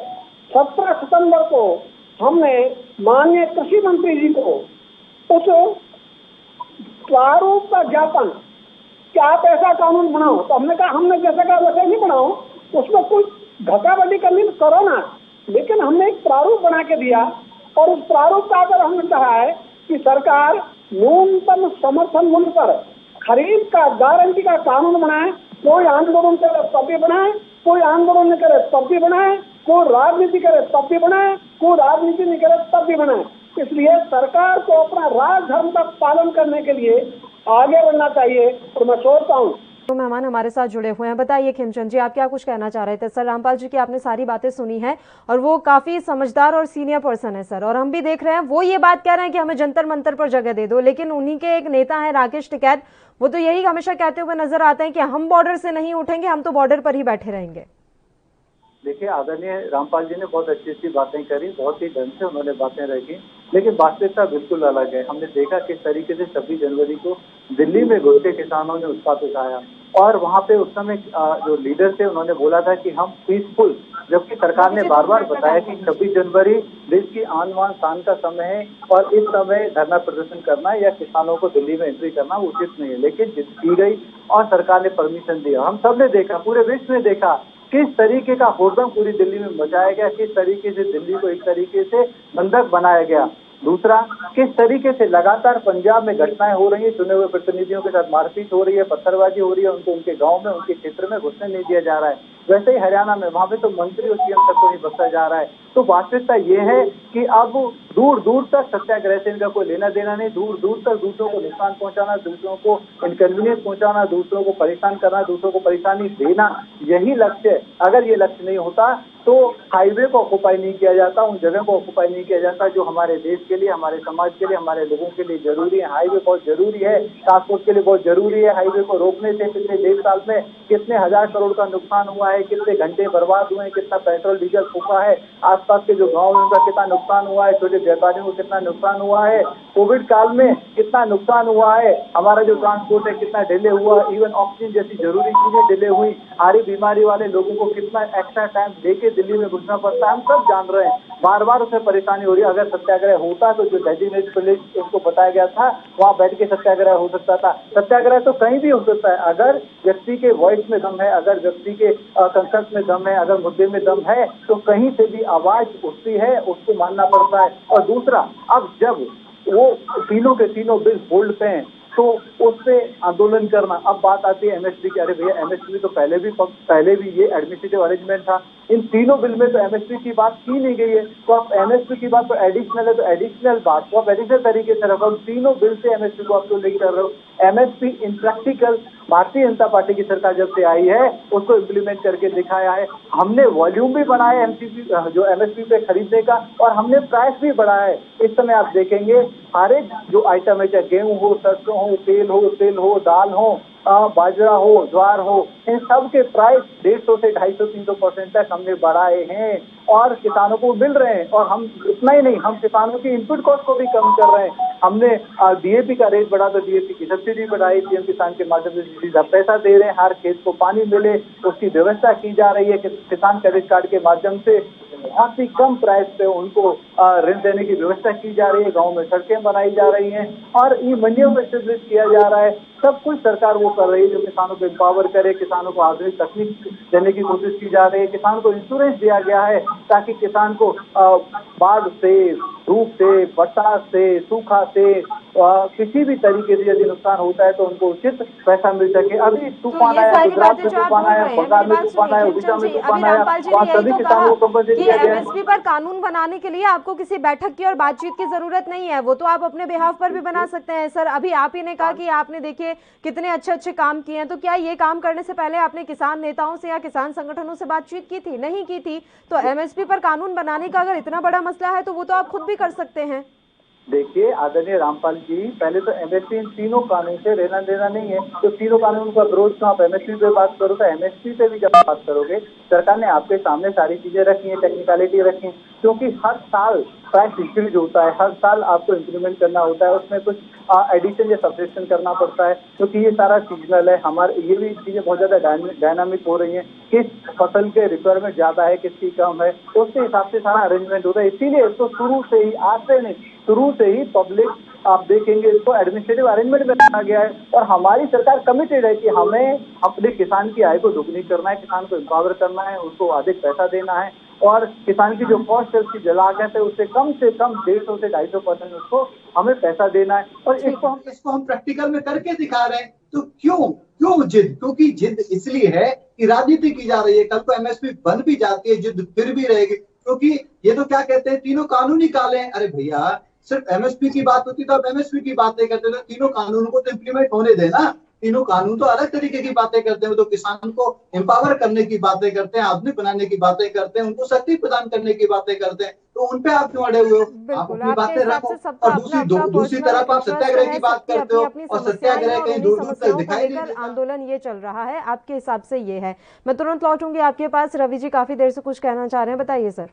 17 सितंबर को हमने माननीय कृषि मंत्री जी को उस प्रारूप का ज्ञापन कि आप ऐसा कानून बनाओ, तो हमने कहा हमने जैसा कहा वैसे नहीं बनाओ, उसमें कुछ घटाबटी करनी तो करो ना, लेकिन हमने एक प्रारूप बना के दिया और उस प्रारूप का अगर हमने कहा है कि सरकार न्यूनतम समर्थन मूल्य पर खरीद का गारंटी का कानून बनाए। कोई आंदोलन करे तब भी बनाए, कोई आंदोलन नहीं करे तब भी बनाए, कोई राजनीति करे तब भी बनाए, कोई राजनीति नहीं करे तब भी बनाए। इसलिए सरकार को अपना राजधर्म का पालन करने के लिए आगे बढ़ना चाहिए। तो मैं सोचता हूँ
तो मेहमान हमारे साथ जुड़े हुए हैं। बताइए खिमचंद जी, आप क्या कुछ कहना चाह रहे थे? सर, रामपाल जी की आपने सारी बातें सुनी हैं और वो काफी समझदार और सीनियर पर्सन है सर, और हम भी देख रहे हैं वो ये बात कह रहे हैं कि हमें जंतर मंतर पर जगह दे दो, लेकिन उन्हीं के एक नेता है राकेश टिकैत, वो तो यही हमेशा कहते हुए नजर आते हैं कि हम बॉर्डर से नहीं उठेंगे, हम तो बॉर्डर पर ही बैठे रहेंगे।
देखिए, आदरणीय रामपाल जी ने बहुत अच्छी अच्छी बातें करी, बहुत ही ढंग से उन्होंने बातें रखी, लेकिन वास्तविकता बिल्कुल अलग है। हमने देखा किस तरीके से 26 जनवरी को दिल्ली में घुस के किसानों ने उत्पात उठाया और वहां पे उस समय जो लीडर थे उन्होंने बोला था कि हम पीसफुल, जबकि सरकार ने बार बार बताया कि 26 जनवरी देश की आन बान शान का समय है और इस समय धरना प्रदर्शन करना या किसानों को दिल्ली में एंट्री करना उचित नहीं है। लेकिन जिद की गई और सरकार ने परमिशन दिया। हम सब ने देखा, पूरे विश्व ने देखा किस तरीके का हुड़दंग पूरी दिल्ली में मचाया गया, किस तरीके से दिल्ली को एक तरीके से बंधक बनाया गया। दूसरा, किस तरीके से लगातार पंजाब में घटनाएं हो रही है, चुने हुए प्रतिनिधियों के साथ मारपीट हो रही है, पत्थरबाजी हो रही है, उनको उनके गांव में, उनके क्षेत्र में घुसने नहीं दिया जा रहा है। वैसे ही हरियाणा में, वहां पे तो मंत्री और सीएम तक को नहीं बख्शा जा रहा है। तो वास्तविकता ये है कि अब दूर दूर तक सत्याग्रह से इनका कोई लेना देना नहीं, दूर दूर तक दूसरों को नुकसान पहुंचाना, दूसरों को इनकन्वीनियंस पहुंचाना, दूसरों को परेशान करना, दूसरों को परेशानी देना, यही लक्ष्य है। अगर ये लक्ष्य नहीं होता तो हाईवे को ऑक्युपाई नहीं किया जाता, उन जगह को ऑक्युपाई नहीं किया जाता जो हमारे देश के लिए, हमारे समाज के लिए, हमारे लोगों के लिए जरूरी है। हाईवे बहुत जरूरी है, ट्रांसपोर्ट के लिए बहुत जरूरी है। हाईवे को रोकने से पिछले 1.5 साल में कितने हजार करोड़ का नुकसान हुआ है, कितने घंटे बर्बाद हुए हैं, कितना पेट्रोल डीजल फूका है, आसपास के जो गाँव है उनका कितना नुकसान हुआ है, छोटे व्यापारियों को कितना नुकसान हुआ है, कोविड काल में कितना नुकसान हुआ है, हमारा जो ट्रांसपोर्ट है कितना डिले हुआ, इवन ऑक्सीजन जैसी जरूरी चीजें डिले हुई, भारी बीमारी वाले लोगों को कितना एक्स्ट्रा टाइम देके दिल्ली में घुसना पड़ता है, हम सब जान रहे हैं। बार बार उसमें परेशानी हो रही है। अगर सत्याग्रह होता तो जो डेजिग्नेटेड प्लेस उसको बताया गया था वहां बैठ के सत्याग्रह हो सकता था। सत्याग्रह तो कहीं भी हो सकता है, अगर व्यक्ति के वॉइस में दम है, अगर व्यक्ति के कंसेप्ट में दम है, अगर मुद्दे में दम है तो कहीं से भी आवाज उठती है, उसको मानना पड़ता है। और दूसरा, अब जब वो तीनों के तीनों बिल होल्ड पे हैं तो उससे आंदोलन करना। अब बात आती है एमएसपी की। अरे भैया, एमएसपी तो पहले भी ये एडमिनिस्ट्रेटिव अरेंजमेंट था। इन तीनों बिल में तो एमएसपी की बात की नहीं गई है, तो आप एमएसपी की बात तो एडिशनल है, तो एडिशनल बात को आप एडिशनल तरीके से रखो। तीनों बिल से एमएसपी को आप तो लेकर कर रहे हो। एमएसपी इन प्रैक्टिकल भारतीय जनता पार्टी की सरकार जब से आई है उसको इम्प्लीमेंट करके दिखाया है। हमने वॉल्यूम भी बढ़ाया एमसीपी जो एमएसपी पे खरीदने का, और हमने प्राइस भी बढ़ाया है। इस समय आप देखेंगे हर एक जो आइटम है, चाहे गेहूं हो, सरसों हो, तेल हो, दाल हो, बाजरा हो, ज्वार हो, इन सब के प्राइस 150 से 250-300% तक हमने बढ़ाए हैं और किसानों को मिल रहे हैं। और हम इतना ही नहीं, हम किसानों की इनपुट कॉस्ट को भी कम कर रहे हैं। हमने डीएपी का रेट बढ़ा, तो डीएपी की सब्सिडी बढ़ाई, पीएम किसान के माध्यम से सीधा पैसा दे रहे हैं, हर खेत को पानी मिले उसकी व्यवस्था की जा रही है। किसान क्रेडिट कार्ड के माध्यम से बहुत ही कम प्राइस पे उनको ऋण देने की व्यवस्था की जा रही है। गाँव में सड़कें बनाई जा रही हैं और ई मंडियों में एस्टेब्लिश किया जा रहा है। सब कुछ सरकार वो कर रही है जो किसानों को एम्पावर करे, किसानों को आधुनिक तकनीक देने की कोशिश की जा रही है। किसान को इंश्योरेंस दिया गया है ताकि किसान को बाढ़ से, धूप से, बरसात से, सूखा से, किसी भी तरीके से यदि नुकसान होता है तो उनको उचित पैसा मिल सके। अभी तूफान आया, गुजरात में तूफान आया, बंगाल में तूफान आया, उड़ीसा में तूफान आया, वहाँ सभी किसानों को कंपनसेट दिया गया है।
एमएसपी पर कानून बनाने के लिए आपको किसी बैठक की और बातचीत की जरूरत नहीं है, वो तो आप अपने बिहाफ पर भी बना सकते हैं। सर, अभी आप ही ने कहा कि आपने देखिए कितने अच्छे अच्छे काम किए हैं, तो क्या ये काम करने से पहले आपने किसान नेताओं से या किसान संगठनों से बातचीत की थी? नहीं की थी। तो एमएसपी पर कानून बनाने का अगर इतना बड़ा मसला है तो वो तो आप खुद भी कर सकते हैं।
देखिए आदरणीय रामपाल जी, पहले तो एमएसपी इन तीनों कानून से लेना देना नहीं है। तो तीनों कानून का विरोध तो आप एमएसपी पे बात करो, तो एमएसपी पे भी जब बात करोगे, सरकार ने आपके सामने सारी चीजें रखी हैं, टेक्निकलिटी रखी है, क्योंकि हर साल प्राइस इंक्रीज होता है, हर साल आपको इंप्लीमेंट करना होता है, उसमें कुछ एडिशन या सब्सट्रैक्शन करना पड़ता है, क्योंकि ये सारा सीजनल है। हमारे ये भी चीजें बहुत ज्यादा डायनामिक हो रही है, किस फसल के रिक्वायरमेंट ज्यादा है, किसकी कम है, तो उसके हिसाब से सारा अरेंजमेंट होता है। इसीलिए इसको शुरू से ही, आज से नहीं, शुरू से ही पब्लिक आप देखेंगे इसको एडमिनिस्ट्रेटिव अरेंजमेंट में रखा गया है। और हमारी सरकार कमिटेड है कि हमें अपने किसान की आय को दोगुनी करना है, किसान को एम्पावर करना है, उसको अधिक पैसा देना है, और किसान की जो कॉस्ट है, उसकी लागत है, उससे कम 150 से 250% उसको हमें पैसा देना है। और
इसको हम प्रैक्टिकल में करके दिखा रहे हैं। तो क्यों जिद? क्योंकि जिद इसलिए है कि राजनीति की जा रही है। कल को एमएसपी बन भी जाती है, जिद फिर भी रहेगी, क्योंकि ये तो क्या कहते हैं, तीनों कानून ही काले हैं। अरे भैया, सिर्फ एमएसपी की बात होती तो आप एमएसपी की बातें करते थे, तीनों कानूनों को तो इम्प्लीमेंट होने देना। तीनों कानून तो अलग तरीके की बातें करते हैं, तो किसान को एम्पावर करने की बातें करते हैं, आधुनिक बनाने की बातें करते हैं, उनको शक्ति प्रदान करने की बातें करते हैं। तो उन पे आप क्यों अड़े हुए हो? आप अपनी बातें रखो। और दूसरी तरफ आप सत्याग्रह की बात करते हो, और सत्याग्रह कहीं दूर दूर तक दिखाई नहीं देता।
आंदोलन ये चल रहा है, आपके हिसाब से ये है। मैं तुरंत लौटूंगी आपके पास। रवि जी काफी देर से कुछ कहना चाह रहे हैं, बताइए सर।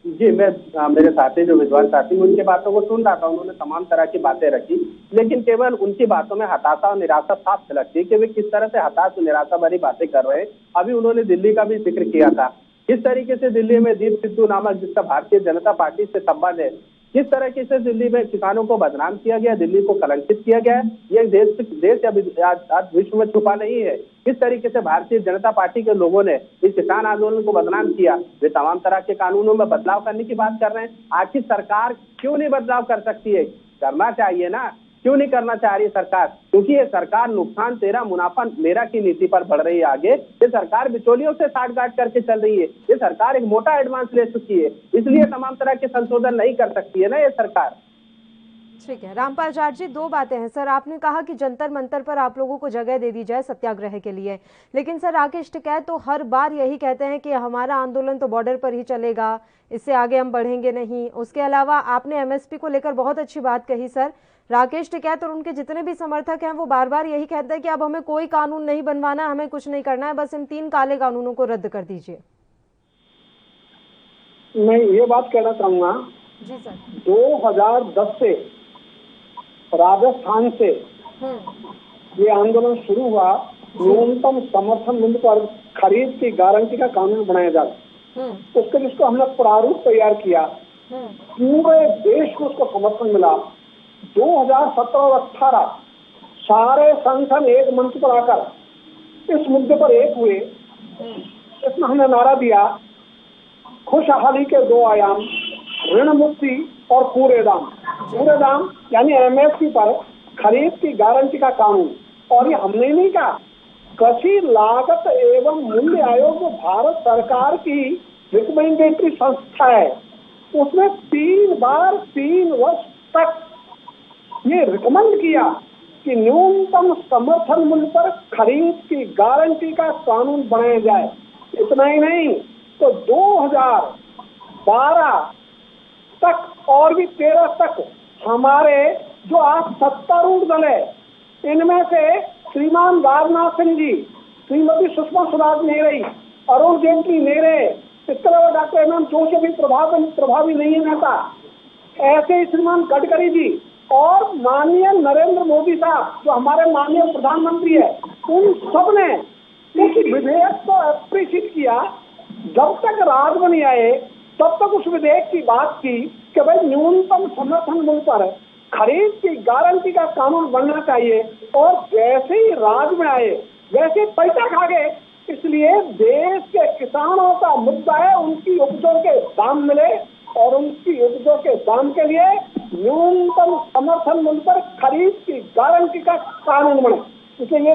जी, मैं मेरे साथी जो विद्वान साथी उनकी बातों को सुन रहा था, उन्होंने तमाम तरह की बातें रखी, लेकिन केवल उनकी बातों में हताशा और निराशा साफ झलकती है कि वे किस तरह से हताश और निराशा भरी बातें कर रहे हैं। अभी उन्होंने दिल्ली का भी जिक्र किया था, किस तरीके से दिल्ली में दीप सिद्धू नामक जिसका भारतीय जनता पार्टी से संबंध है, किस तरीके से दिल्ली में किसानों को बदनाम किया गया, दिल्ली को कलंकित किया गया है। ये देश आज विश्व में छुपा नहीं है। किस तरीके से भारतीय जनता पार्टी के लोगों ने इस किसान आंदोलन को बदनाम किया। वे तमाम तरह के कानूनों में बदलाव करने की बात कर रहे हैं। आखिर सरकार क्यों नहीं बदलाव कर सकती है? करना चाहिए ना, क्यों नहीं करना चाह रही सरकार? क्योंकि ये सरकार नुकसान तेरा मुनाफा मेरा की नीति पर बढ़ रही है आगे। ये सरकार बिचौलियों से साठगांठ करके चल रही है। ये सरकार एक मोटा एडवांस ले चुकी है, इसलिए तमाम तरह के संशोधन नहीं कर सकती है ना ये सरकार।
ठीक है रामपाल जाट जी, दो बातें हैं सर। आपने कहा कि जंतर मंतर पर आप लोगों को जगह दे दी जाए सत्याग्रह के लिए, लेकिन सर राकेश टिकैत तो हर बार यही कहते हैं कि हमारा आंदोलन तो बॉर्डर पर ही चलेगा, इससे आगे हम बढ़ेंगे नहीं। उसके अलावा आपने एमएसपी को लेकर बहुत अच्छी बात कही सर। राकेश टिकैत और उनके जितने भी समर्थक हैं वो बार बार यही कहते हैं कि अब हमें कोई कानून नहीं बनवाना, हमें कुछ नहीं करना है, बस इन 3 काले कानूनों को रद्द कर दीजिए।
मैं ये बात कहना चाहूंगा,
जी सर,
2010 से राजस्थान से ये आंदोलन शुरू हुआ। न्यूनतम समर्थन मूल्य पर खरीद की गारंटी का कानून बनाया जाए, उसके जिसको हमने प्रारूप तैयार किया, पूरे देश को उसको समर्थन मिला। 2017 और 18 सारे संगठन एक मंच पर आकर इस मुद्दे पर एक हुए। इसमें हमने नारा दिया, खुशहाली के 2 आयाम, ऋण मुक्ति और पूरे दाम यानी एमएसपी पर खरीद की गारंटी का कानून। और ये हमने नहीं कहा, कृषि लागत एवं मूल्य आयोग जो भारत सरकार की रिकमेंडेटरी संस्था है, उसने 3 बार 3 वर्ष तक ये रिकमेंड किया कि न्यूनतम समर्थन मूल्य पर खरीद की गारंटी का कानून बनाया जाए। इतना ही नहीं तो 2012 तक और भी 13 तक हमारे जो आज सत्तारूढ़ दल है, इनमें से श्रीमान राजनाथ सिंह जी, श्रीमती सुषमा स्वराज नहीं रही, अरुण जेटली नहीं रहे, इसके अलावा डॉक्टर एम जोशी भी प्रभावी नहीं है नेता, ऐसे ही श्रीमान गडकरी जी और माननीय नरेंद्र मोदी साहब जो हमारे माननीय प्रधानमंत्री है, उन सब ने उस विधेयक को अप्रिशिएट किया। जब तक राज नहीं आए तब तक उस विधेयक की बात की कि भाई न्यूनतम समर्थन मूल्य पर खरीद की गारंटी का कानून बनना चाहिए, और जैसे ही राज में आए वैसे पैसा खा गए। इसलिए देश के किसानों का मुद्दा है उनकी उपजों के दाम मिले, और उनकी उपजों के दाम के लिए न्यूनतम समर्थन मूल्य पर खरीद की गारंटी का कानून बने। इसलिए ये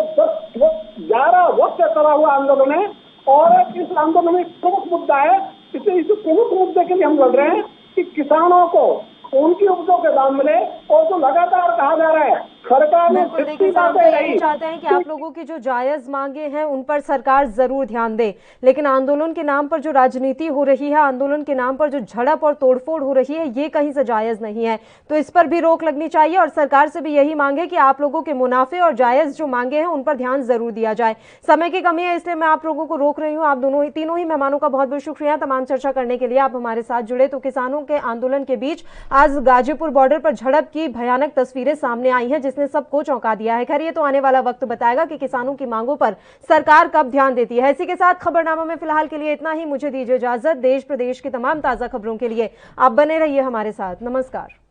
11 वर्ष से चला हुआ आंदोलन है, और इस आंदोलन में प्रमुख मुद्दा है, इसलिए इस प्रमुख मुद्दे के लिए हम लड़ रहे हैं कि किसानों को उनकी उपजों के दाम मिले। और जो लगातार कहा जा रहा है सरकार ने
बिल्कुल, देखिए सर, हम तो यही चाहते हैं कि आप लोगों की जो जायज मांगे हैं उन पर सरकार जरूर ध्यान दे, लेकिन आंदोलन के नाम पर जो राजनीति हो रही है, आंदोलन के नाम पर जो झड़प और तोड़फोड़ हो रही है, ये कहीं से जायज नहीं है। तो इस पर भी रोक लगनी चाहिए और सरकार से भी यही मांगे कि आप लोगों के मुनाफे और जायज जो मांगे हैं उन पर ध्यान जरूर दिया जाए। समय की कमी है इसलिए मैं आप लोगों को रोक रही हूँ। आप तीनों ही मेहमानों का बहुत बहुत शुक्रिया तमाम चर्चा करने के लिए, आप हमारे साथ जुड़े। तो किसानों के आंदोलन के बीच आज गाजीपुर बॉर्डर पर झड़प की भयानक तस्वीरें सामने आई हैं जिसने सबको चौंका दिया है। खैर, ये तो आने वाला वक्त बताएगा कि किसानों की मांगों पर सरकार कब ध्यान देती है। इसी के साथ खबरनामा में फिलहाल के लिए इतना ही। मुझे दीजिए इजाजत। देश प्रदेश की तमाम ताजा खबरों के लिए आप बने रहिए हमारे साथ। नमस्कार।